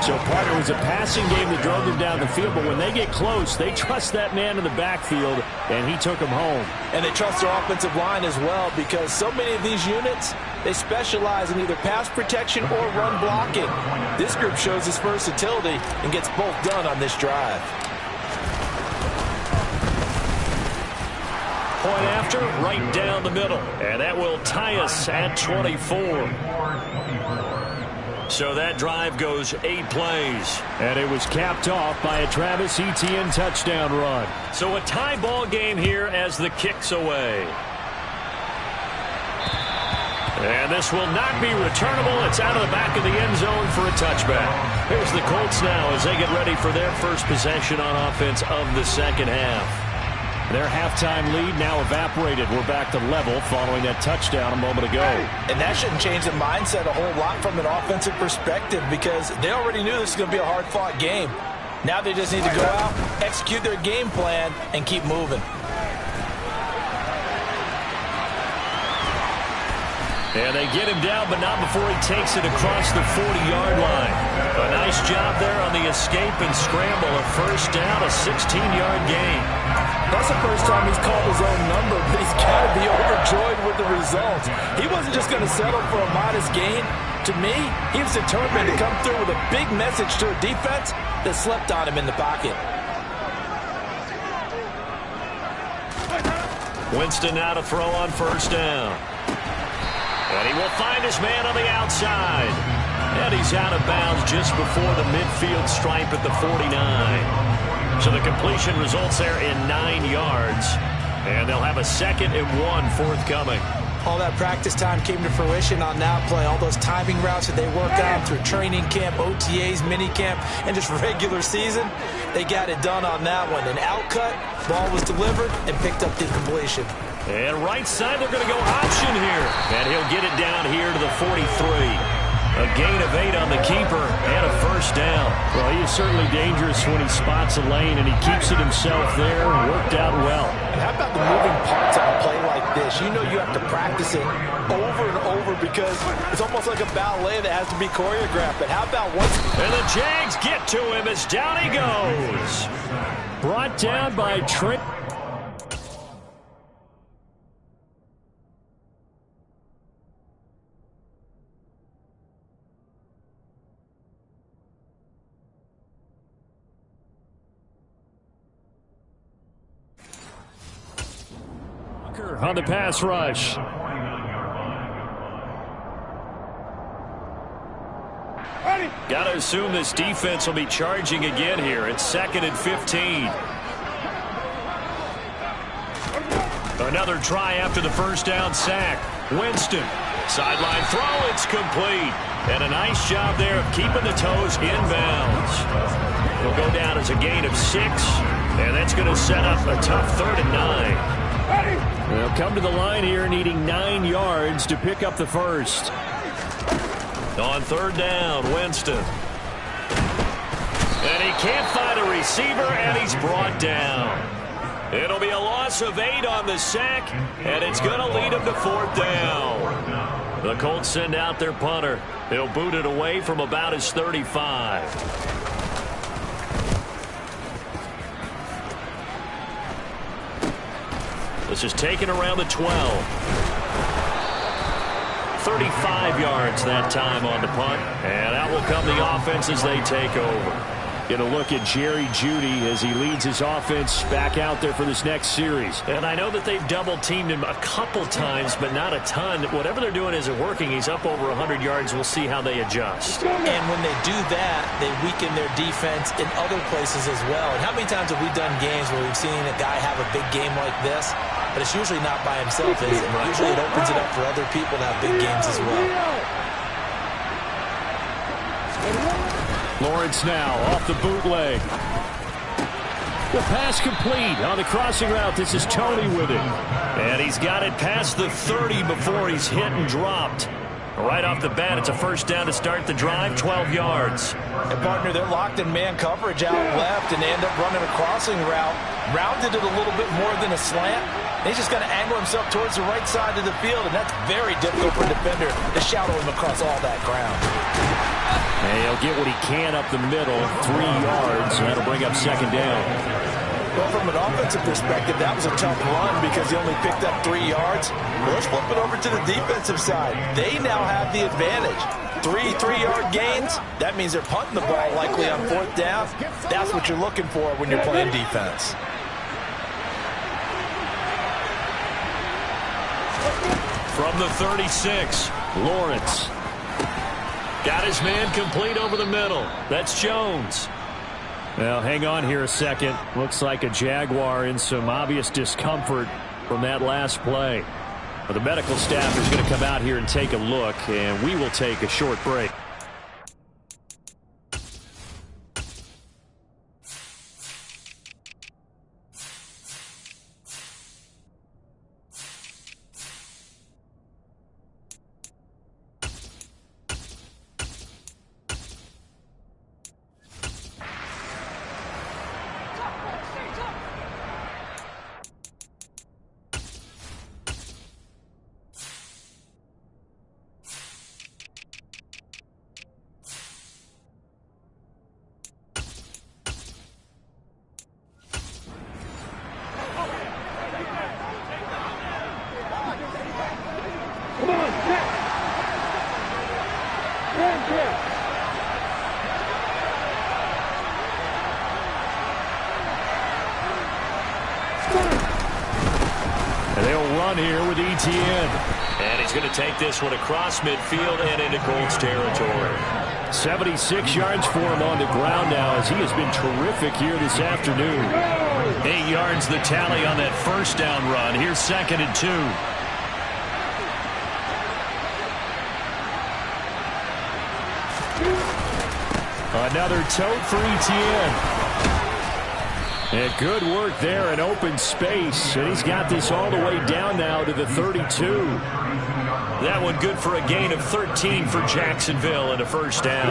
So part of it was a passing game that drove them down the field, but when they get close, they trust that man in the backfield, and he took them home. And they trust their offensive line as well, because so many of these units, they specialize in either pass protection or run blocking. This group shows its versatility and gets both done on this drive. Point after, right down the middle. And that will tie us at 24. So that drive goes 8 plays. And it was capped off by a Travis Etienne touchdown run. So a tie ball game here as the kick's away. And this will not be returnable. It's out of the back of the end zone for a touchback. Here's the Colts now as they get ready for their first possession on offense of the second half. Their halftime lead now evaporated. We're back to level following that touchdown a moment ago. And that shouldn't change the mindset a whole lot from an offensive perspective, because they already knew this was going to be a hard-fought game. Now they just need to go out, execute their game plan, and keep moving. And they get him down, but not before he takes it across the 40-yard line. A nice job there on the escape and scramble. A first down, a 16-yard gain. That's the first time he's called his own number, but he's got to be overjoyed with the result. He wasn't just going to settle for a modest gain. To me, he was determined to come through with a big message to a defense that slept on him in the pocket. Winston now to throw on first down. And he will find his man on the outside. And he's out of bounds just before the midfield stripe at the 49. So the completion results there in 9 yards. And they'll have a 2nd and 1 forthcoming. All that practice time came to fruition on that play. All those timing routes that they worked on through training camp, OTAs, minicamp, and just regular season, they got it done on that one. An outcut, ball was delivered, and picked up the completion. And right side, they're going to go option here. And he'll get it down here to the 43. A gain of 8 on the keeper and a 1st down. Well, he is certainly dangerous when he spots a lane, and he keeps it himself there and worked out well. And how about the moving parts on a play like this? You know you have to practice it over and over because it's almost like a ballet that has to be choreographed. But how about once... And the Jags get to him as down he goes. Brought down by Trent. On the pass rush. Got to assume this defense will be charging again here. It's 2nd and 15. Another try after the 1st down sack. Winston. Sideline throw. It's complete. And a nice job there of keeping the toes inbounds. It'll go down as a gain of 6. And that's going to set up a tough 3rd and 9. They'll come to the line here needing 9 yards to pick up the 1st. On 3rd down, Winston. And he can't find a receiver, and he's brought down. It'll be a loss of 8 on the sack, and it's going to lead him to 4th down. The Colts send out their punter. He'll boot it away from about his 35. This is taken around the 12. 35 yards that time on the punt. And out will come the offense as they take over. Get a look at Jerry Jeudy as he leads his offense back out there for this next series. And I know that they've double-teamed him a couple times, but not a ton. Whatever they're doing isn't working. He's up over 100 yards. We'll see how they adjust. And when they do that, they weaken their defense in other places as well. And how many times have we done games where we've seen a guy have a big game like this? But it's usually not by himself, is it? Usually it opens it up for other people to have big games as well. Lawrence now off the bootleg. The pass complete on the crossing route. This is Tony with it. And he's got it past the 30 before he's hit and dropped. Right off the bat, it's a 1st down to start the drive, 12 yards. And partner, they're locked in man coverage out left, and they end up running a crossing route. Rounded it a little bit more than a slant. He's just going to angle himself towards the right side of the field, and that's very difficult for a defender to shadow him across all that ground. And he'll get what he can up the middle, 3 yards, and that'll bring up 2nd down. Well, from an offensive perspective, that was a tough run because he only picked up 3 yards. Well, let's flip it over to the defensive side. They now have the advantage. 3 3-yard gains. That means they're punting the ball likely on 4th down. That's what you're looking for when you're playing defense. From the 36, Lawrence. Got his man complete over the middle. That's Jones. Well, hang on here a second. Looks like a Jaguar in some obvious discomfort from that last play. Well, the medical staff is going to come out here and take a look, and we will take a short break. And they'll run here with Etienne. And he's going to take this one across midfield and into Colts territory. 76 yards for him on the ground now as he has been terrific here this afternoon. 8 yards the tally on that first down run. Here's 2nd and 2. Another tote for Etienne. And good work there in open space. And he's got this all the way down now to the 32. That one good for a gain of 13 for Jacksonville and a first down.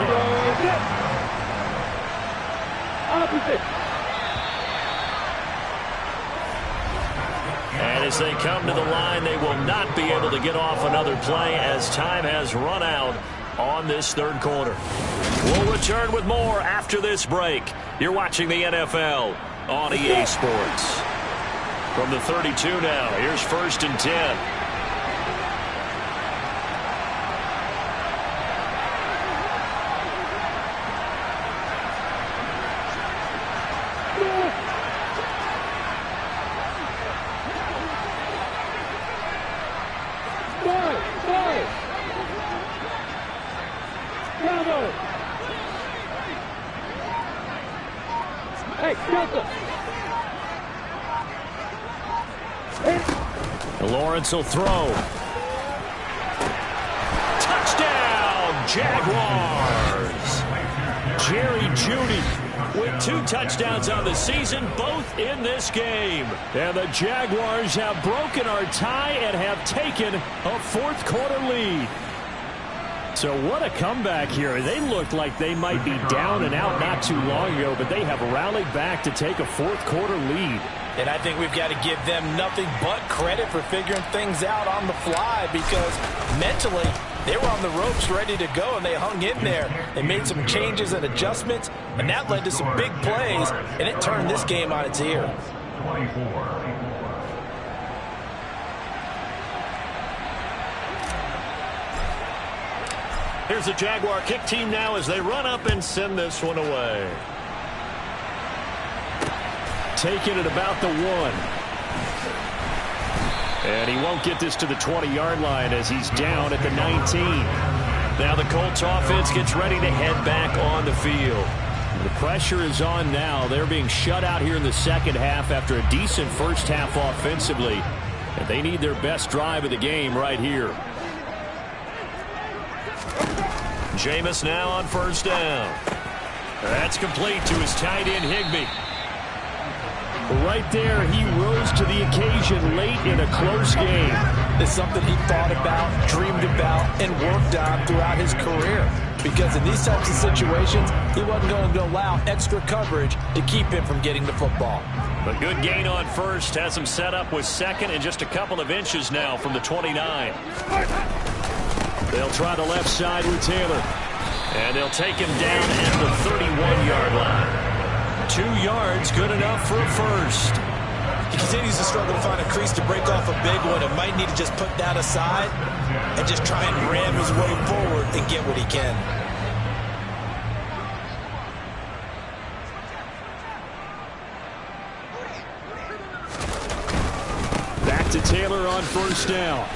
And as they come to the line, they will not be able to get off another play as time has run out on this third quarter. We'll return with more after this break. You're watching the NFL on EA Sports. From the 32 now, here's 1st and 10. Lawrence will throw. Touchdown, Jaguars. Jerry Jeudy with 2 touchdowns on the season, both in this game. And the Jaguars have broken our tie and have taken a fourth-quarter lead. So what a comeback here. They looked like they might be down and out not too long ago, but they have rallied back to take a fourth-quarter lead. And I think we've got to give them nothing but credit for figuring things out on the fly, because mentally they were on the ropes ready to go, and they hung in there. They made some changes and adjustments, and that led to some big plays, and it turned this game on its ear. 24. Here's the Jaguar kick team now as they run up and send this one away. Taking it about the 1. And he won't get this to the 20-yard line as he's down at the 19. Now the Colts offense gets ready to head back on the field. The pressure is on now. They're being shut out here in the second half after a decent first half offensively. And they need their best drive of the game right here. Jameis now on first down. That's complete to his tight end, Higbee. Right there, he rose to the occasion late in a close game. It's something he thought about, dreamed about, and worked on throughout his career. Because in these types of situations, he wasn't going to allow extra coverage to keep him from getting the football. A good gain on first has him set up with 2nd and just a couple of inches now from the 29. They'll try the left side with Taylor. And they'll take him down at the 31-yard line. 2 yards, good enough for a first. He continues to struggle to find a crease to break off a big one and might need to just put that aside and just try and ram his way forward and get what he can. Back to Taylor on first down.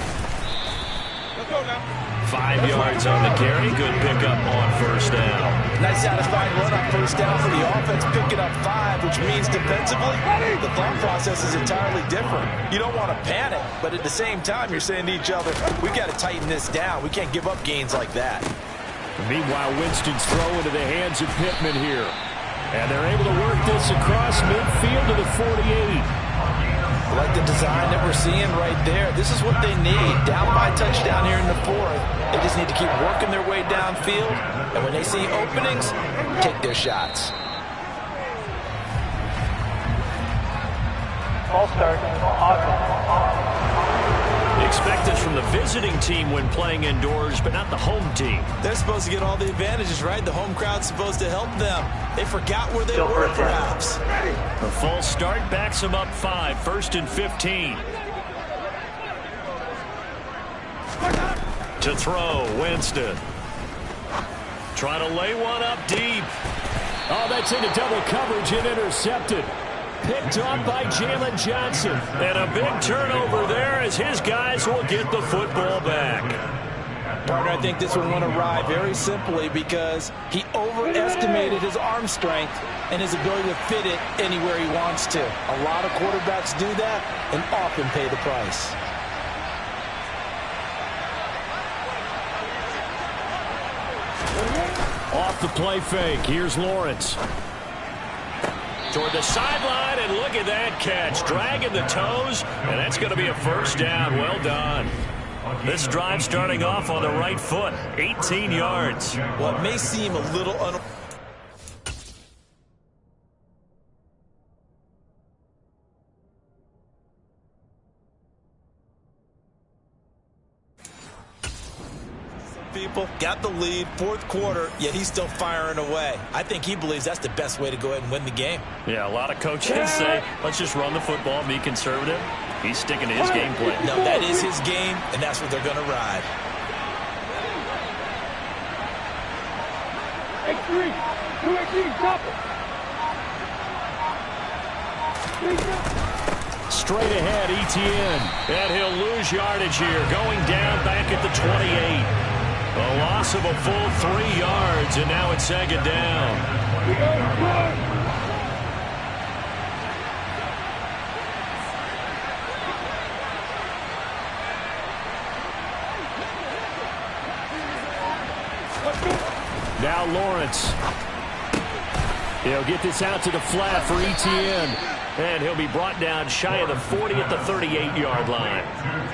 Let's go now. 5 yards on the carry. Good pickup on first down. Nice satisfying run on first down for the offense, picking up 5, which means defensively, the thought process is entirely different. You don't want to panic, but at the same time, you're saying to each other, we've got to tighten this down. We can't give up gains like that. Meanwhile, Winston's throw into the hands of Pittman here. And they're able to work this across midfield to the 48. I like the design that we're seeing right there. This is what they need. Down by a touchdown here in the 4th. They just need to keep working their way downfield. And when they see openings, take their shots. All start. Offense. Expect this from the visiting team when playing indoors, but not the home team. They're supposed to get all the advantages, right? The home crowd's supposed to help them. They forgot where they were, perhaps. A false start backs them up 5, 1st and 15. To throw, Winston. Trying to lay one up deep. Oh, that's into double coverage and intercepted. Picked up by Jalen Johnson. And a big turnover there as his guys will get the football back. Partner, I think this one went awry very simply because he overestimated his arm strength and his ability to fit it anywhere he wants to. A lot of quarterbacks do that and often pay the price. Off the play fake. Here's Lawrence. Toward the sideline, and look at that catch. Dragging the toes, and that's going to be a first down. Well done. This drive starting off on the right foot. 18 yards. Well, it may seem a little people got the lead, fourth quarter, yet he's still firing away. I think he believes that's the best way to go ahead and win the game. Yeah, a lot of coaches say, let's just run the football and be conservative. He's sticking to his game plan. No, that is his game, and that's what they're going to ride. Straight ahead, ETN. And he'll lose yardage here, going down back at the 28. A loss of a full 3 yards, and now it's second down. Now Lawrence. He'll get this out to the flat for ETN. And he'll be brought down shy of the 40 at the 38-yard line.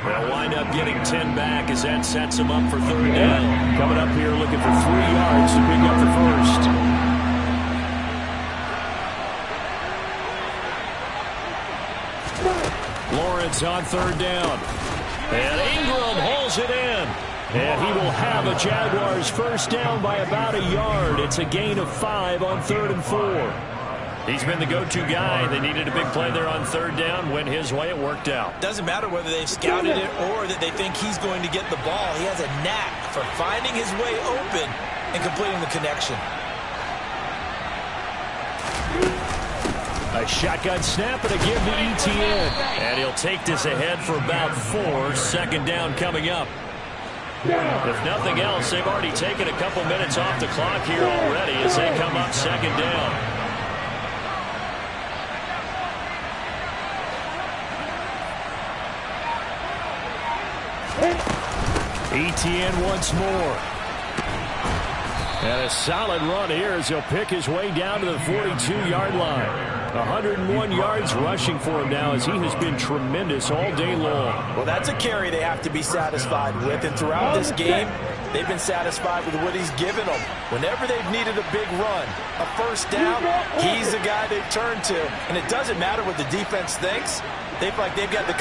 They'll wind up getting 10 back as that sets him up for third down. Coming up here looking for 3 yards to pick up the first. Lawrence on third down. And Ingram hauls it in. And he will have a Jaguars first down by about a yard. It's a gain of 5 on 3rd and 4. He's been the go-to guy. They needed a big play there on third down. Went his way. It worked out. Doesn't matter whether they've scouted it or that they think he's going to get the ball. He has a knack for finding his way open and completing the connection. A shotgun snap and a give to ETN. And he'll take this ahead for about 4. Second down coming up. If nothing else, they've already taken a couple minutes off the clock here already as they come up second down. ETN once more. And a solid run here as he'll pick his way down to the 42-yard line. 101 yards rushing for him now as he has been tremendous all day long. Well, that's a carry they have to be satisfied with. And throughout this game, they've been satisfied with what he's given them. Whenever they've needed a big run, a first down, he's the guy they've turned to. And it doesn't matter what the defense thinks. They feel like they've got the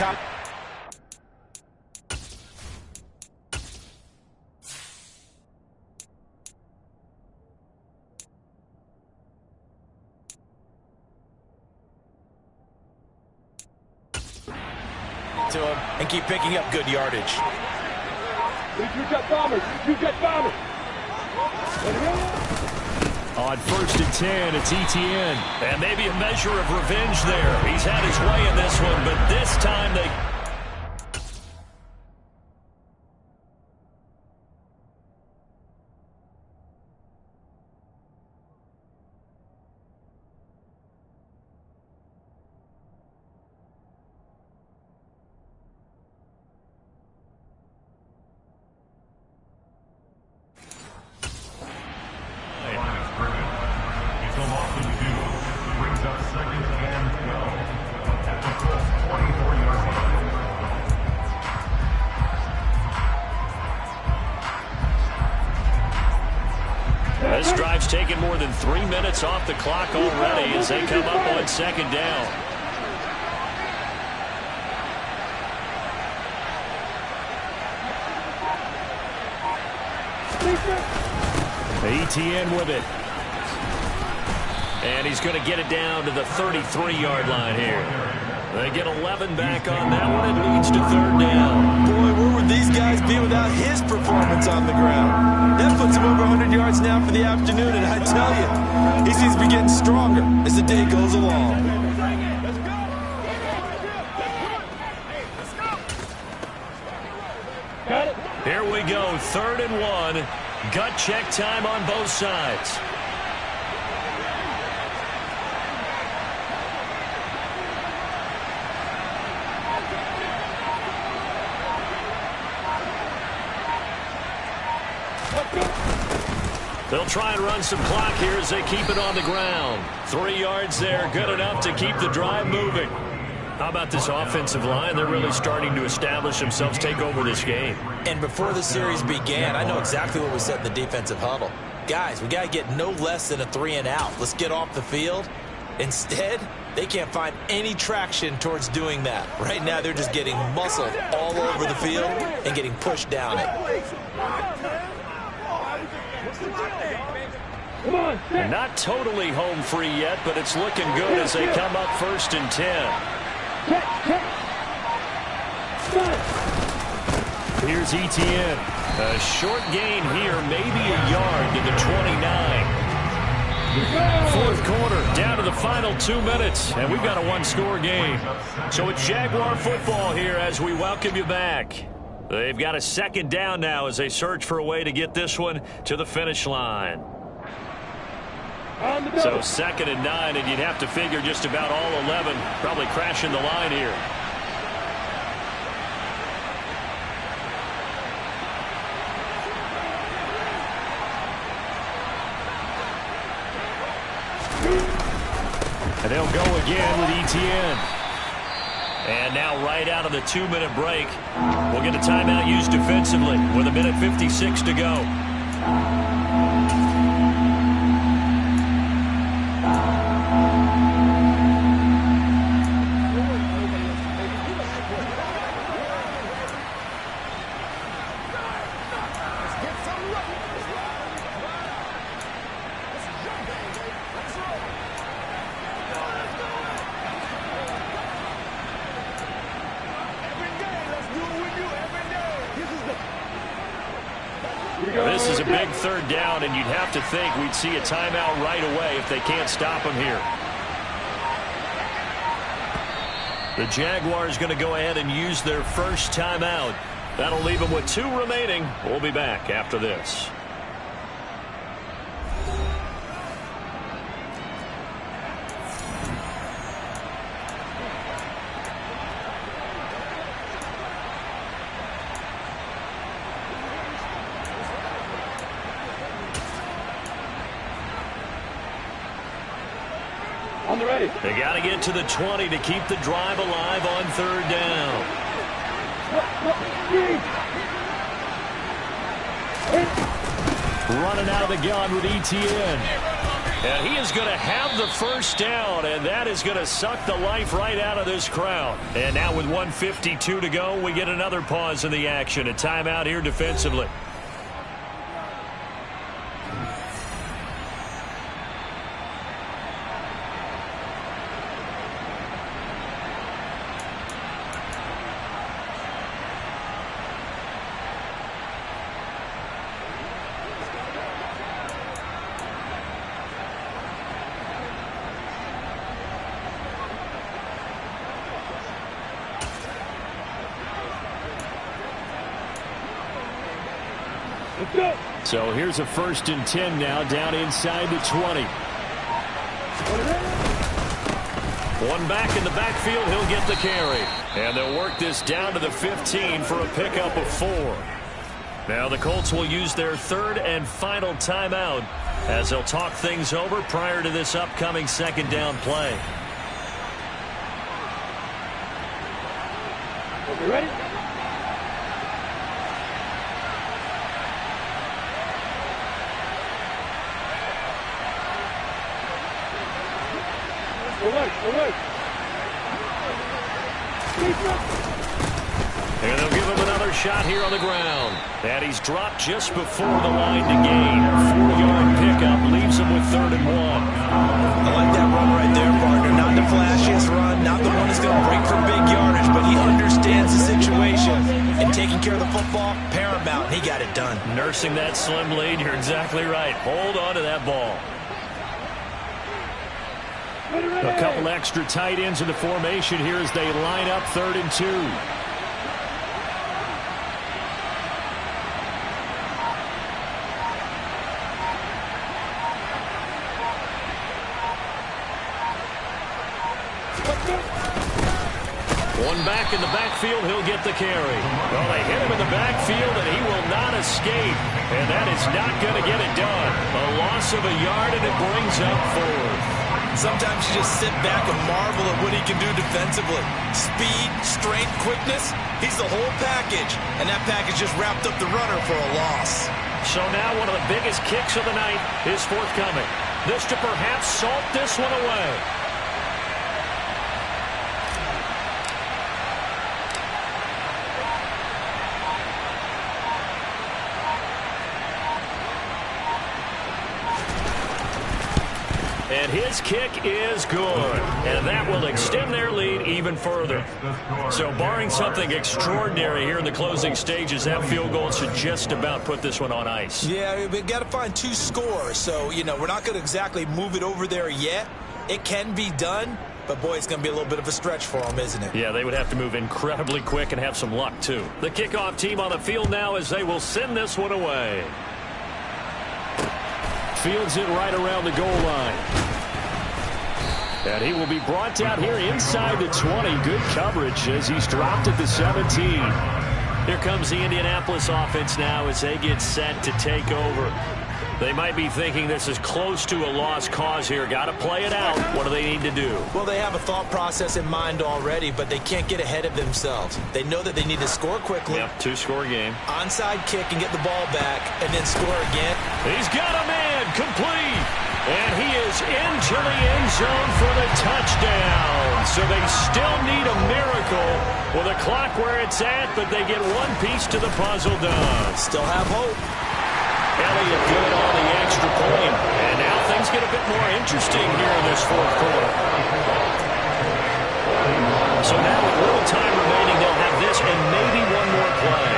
to him and keep picking up good yardage. You got bombers. You got bombers. On 1st and 10, it's ETN. And maybe a measure of revenge there. He's had his way in this one, but this time they... This drive's taken more than 3 minutes off the clock already as they come up on second down. ETN with it. And he's going to get it down to the 33-yard line here. They get 11 back on that one. It leads to third down. Boy, where would these guys be without his performance on the ground? That puts him over 100 yards now for the afternoon, and I tell you, he seems to be getting stronger as the day goes along. Here we go. 3rd and 1. Gut check time on both sides. They'll try and run some clock here as they keep it on the ground. 3 yards there, good enough to keep the drive moving. How about this offensive line? They're really starting to establish themselves, take over this game. And before the series began, I know exactly what we said in the defensive huddle. Guys, we got to get no less than a 3 and out. Let's get off the field. Instead, they can't find any traction towards doing that. Right now, they're just getting muscled all over the field and getting pushed down it. And not totally home free yet, but it's looking good as they come up 1st and 10. Here's Etienne. A short gain here, maybe a yard to the 29. 4th quarter, down to the final 2 minutes, and we've got a 1-score game. So it's Jaguar football here as we welcome you back. They've got a 2nd down now as they search for a way to get this one to the finish line. So 2nd and 9, and you'd have to figure just about all 11 probably crashing the line here. And they'll go again with Etienne. And now right out of the 2-minute break, we'll get a timeout used defensively with 1:56 to go. This is a big 3rd down, and you'd have to think we'd see a timeout right away if they can't stop him here. The Jaguars going to go ahead and use their first timeout. That'll leave them with 2 remaining. We'll be back after this. They got to get to the 20 to keep the drive alive on 3rd down. Running out of the gun with Etienne. And he is going to have the 1st down, and that is going to suck the life right out of this crowd. And now with 1:52 to go, we get another pause in the action. A timeout here defensively. So here's a 1st and 10 now, down inside the 20. One back in the backfield, he'll get the carry. And they'll work this down to the 15 for a pickup of 4. Now the Colts will use their 3rd and final timeout as they'll talk things over prior to this upcoming 2nd down play. You ready? And they'll give him another shot here on the ground. And he's dropped just before the line to gain. 4-yard pickup leaves him with 3rd and 1. I like that run right there, partner. Not the flashiest run, not the one that's going to break for big yardage, but he understands the situation. And taking care of the football, paramount. He got it done. Nursing that slim lead, you're exactly right. Hold on to that ball. A couple extra tight ends in the formation here as they line up 3rd and 2. One back in the backfield, he'll get the carry. Well, they hit him in the backfield, and he will not escape. And that is not going to get it done. A loss of a yard, and it brings up 4th. Sometimes you just sit back and marvel at what he can do defensively. Speed, strength, quickness, he's the whole package. And that package just wrapped up the runner for a loss. So now one of the biggest kicks of the night is forthcoming. This to perhaps salt this one away. And his kick is good. And that will extend their lead even further. So barring something extraordinary here in the closing stages, that field goal should just about put this one on ice. Yeah, we've got to find 2 scores. So, we're not going to exactly move it over there yet. It can be done. But, boy, it's going to be a little bit of a stretch for them, isn't it? Yeah, they would have to move incredibly quick and have some luck, too. The kickoff team on the field now as they will send this one away. Fields it right around the goal line. And he will be brought down here inside the 20. Good coverage as he's dropped at the 17. Here comes the Indianapolis offense now as they get set to take over. They might be thinking this is close to a lost cause here. Got to play it out. What do they need to do? Well, they have a thought process in mind already, but they can't get ahead of themselves. They know that they need to score quickly. Yep, 2-score game. Onside kick and get the ball back, and then score again. He's got a man, complete. And he is into the end zone for the touchdown. So they still need a miracle with a clock where it's at, but they get one piece to the puzzle done. Still have hope. Elliott good on the extra point. And now things get a bit more interesting here in this 4th quarter. So now with little time remaining, they'll have this and maybe one more play.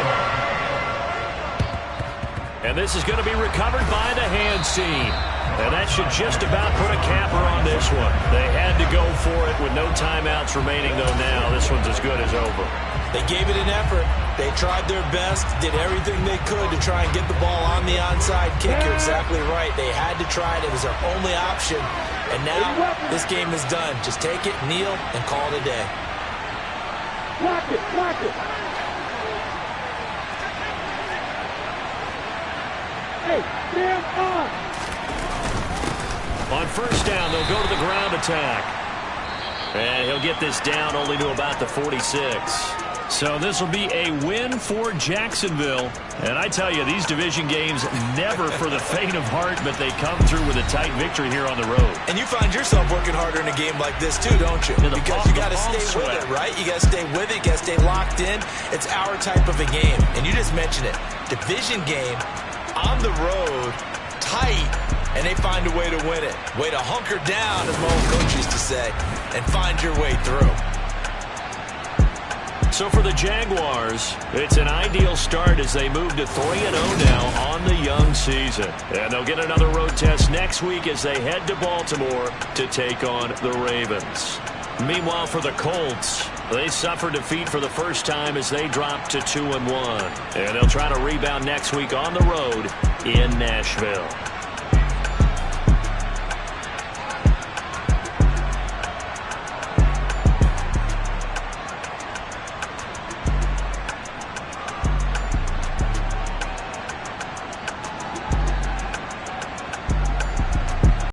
And this is going to be recovered by the hands team. And that should just about put a capper on this one. They had to go for it with no timeouts remaining, though now this one's as good as over. They gave it an effort. They tried their best, did everything they could to try and get the ball on the onside kick. You're exactly right. They had to try it. It was their only option. And now this game is done. Just take it, kneel, and call it a day. Block it, block it. Hey, stand on. On first down, they'll go to the ground attack. And he'll get this down only to about the 46. So this will be a win for Jacksonville. And I tell you, these division games never for the faint of heart, but they come through with a tight victory here on the road. And you find yourself working harder in a game like this too, don't you? Because you got to stay with it, right? You got to stay with it. You got to stay locked in. It's our type of a game. And you just mentioned it. Division game on the road, tight, and they find a way to win it. Way to hunker down, as my old coach used to say, and find your way through. So for the Jaguars, it's an ideal start as they move to 3-0 now on the young season. And they'll get another road test next week as they head to Baltimore to take on the Ravens. Meanwhile, for the Colts, they suffered defeat for the first time as they dropped to 2-1. And they'll try to rebound next week on the road in Nashville.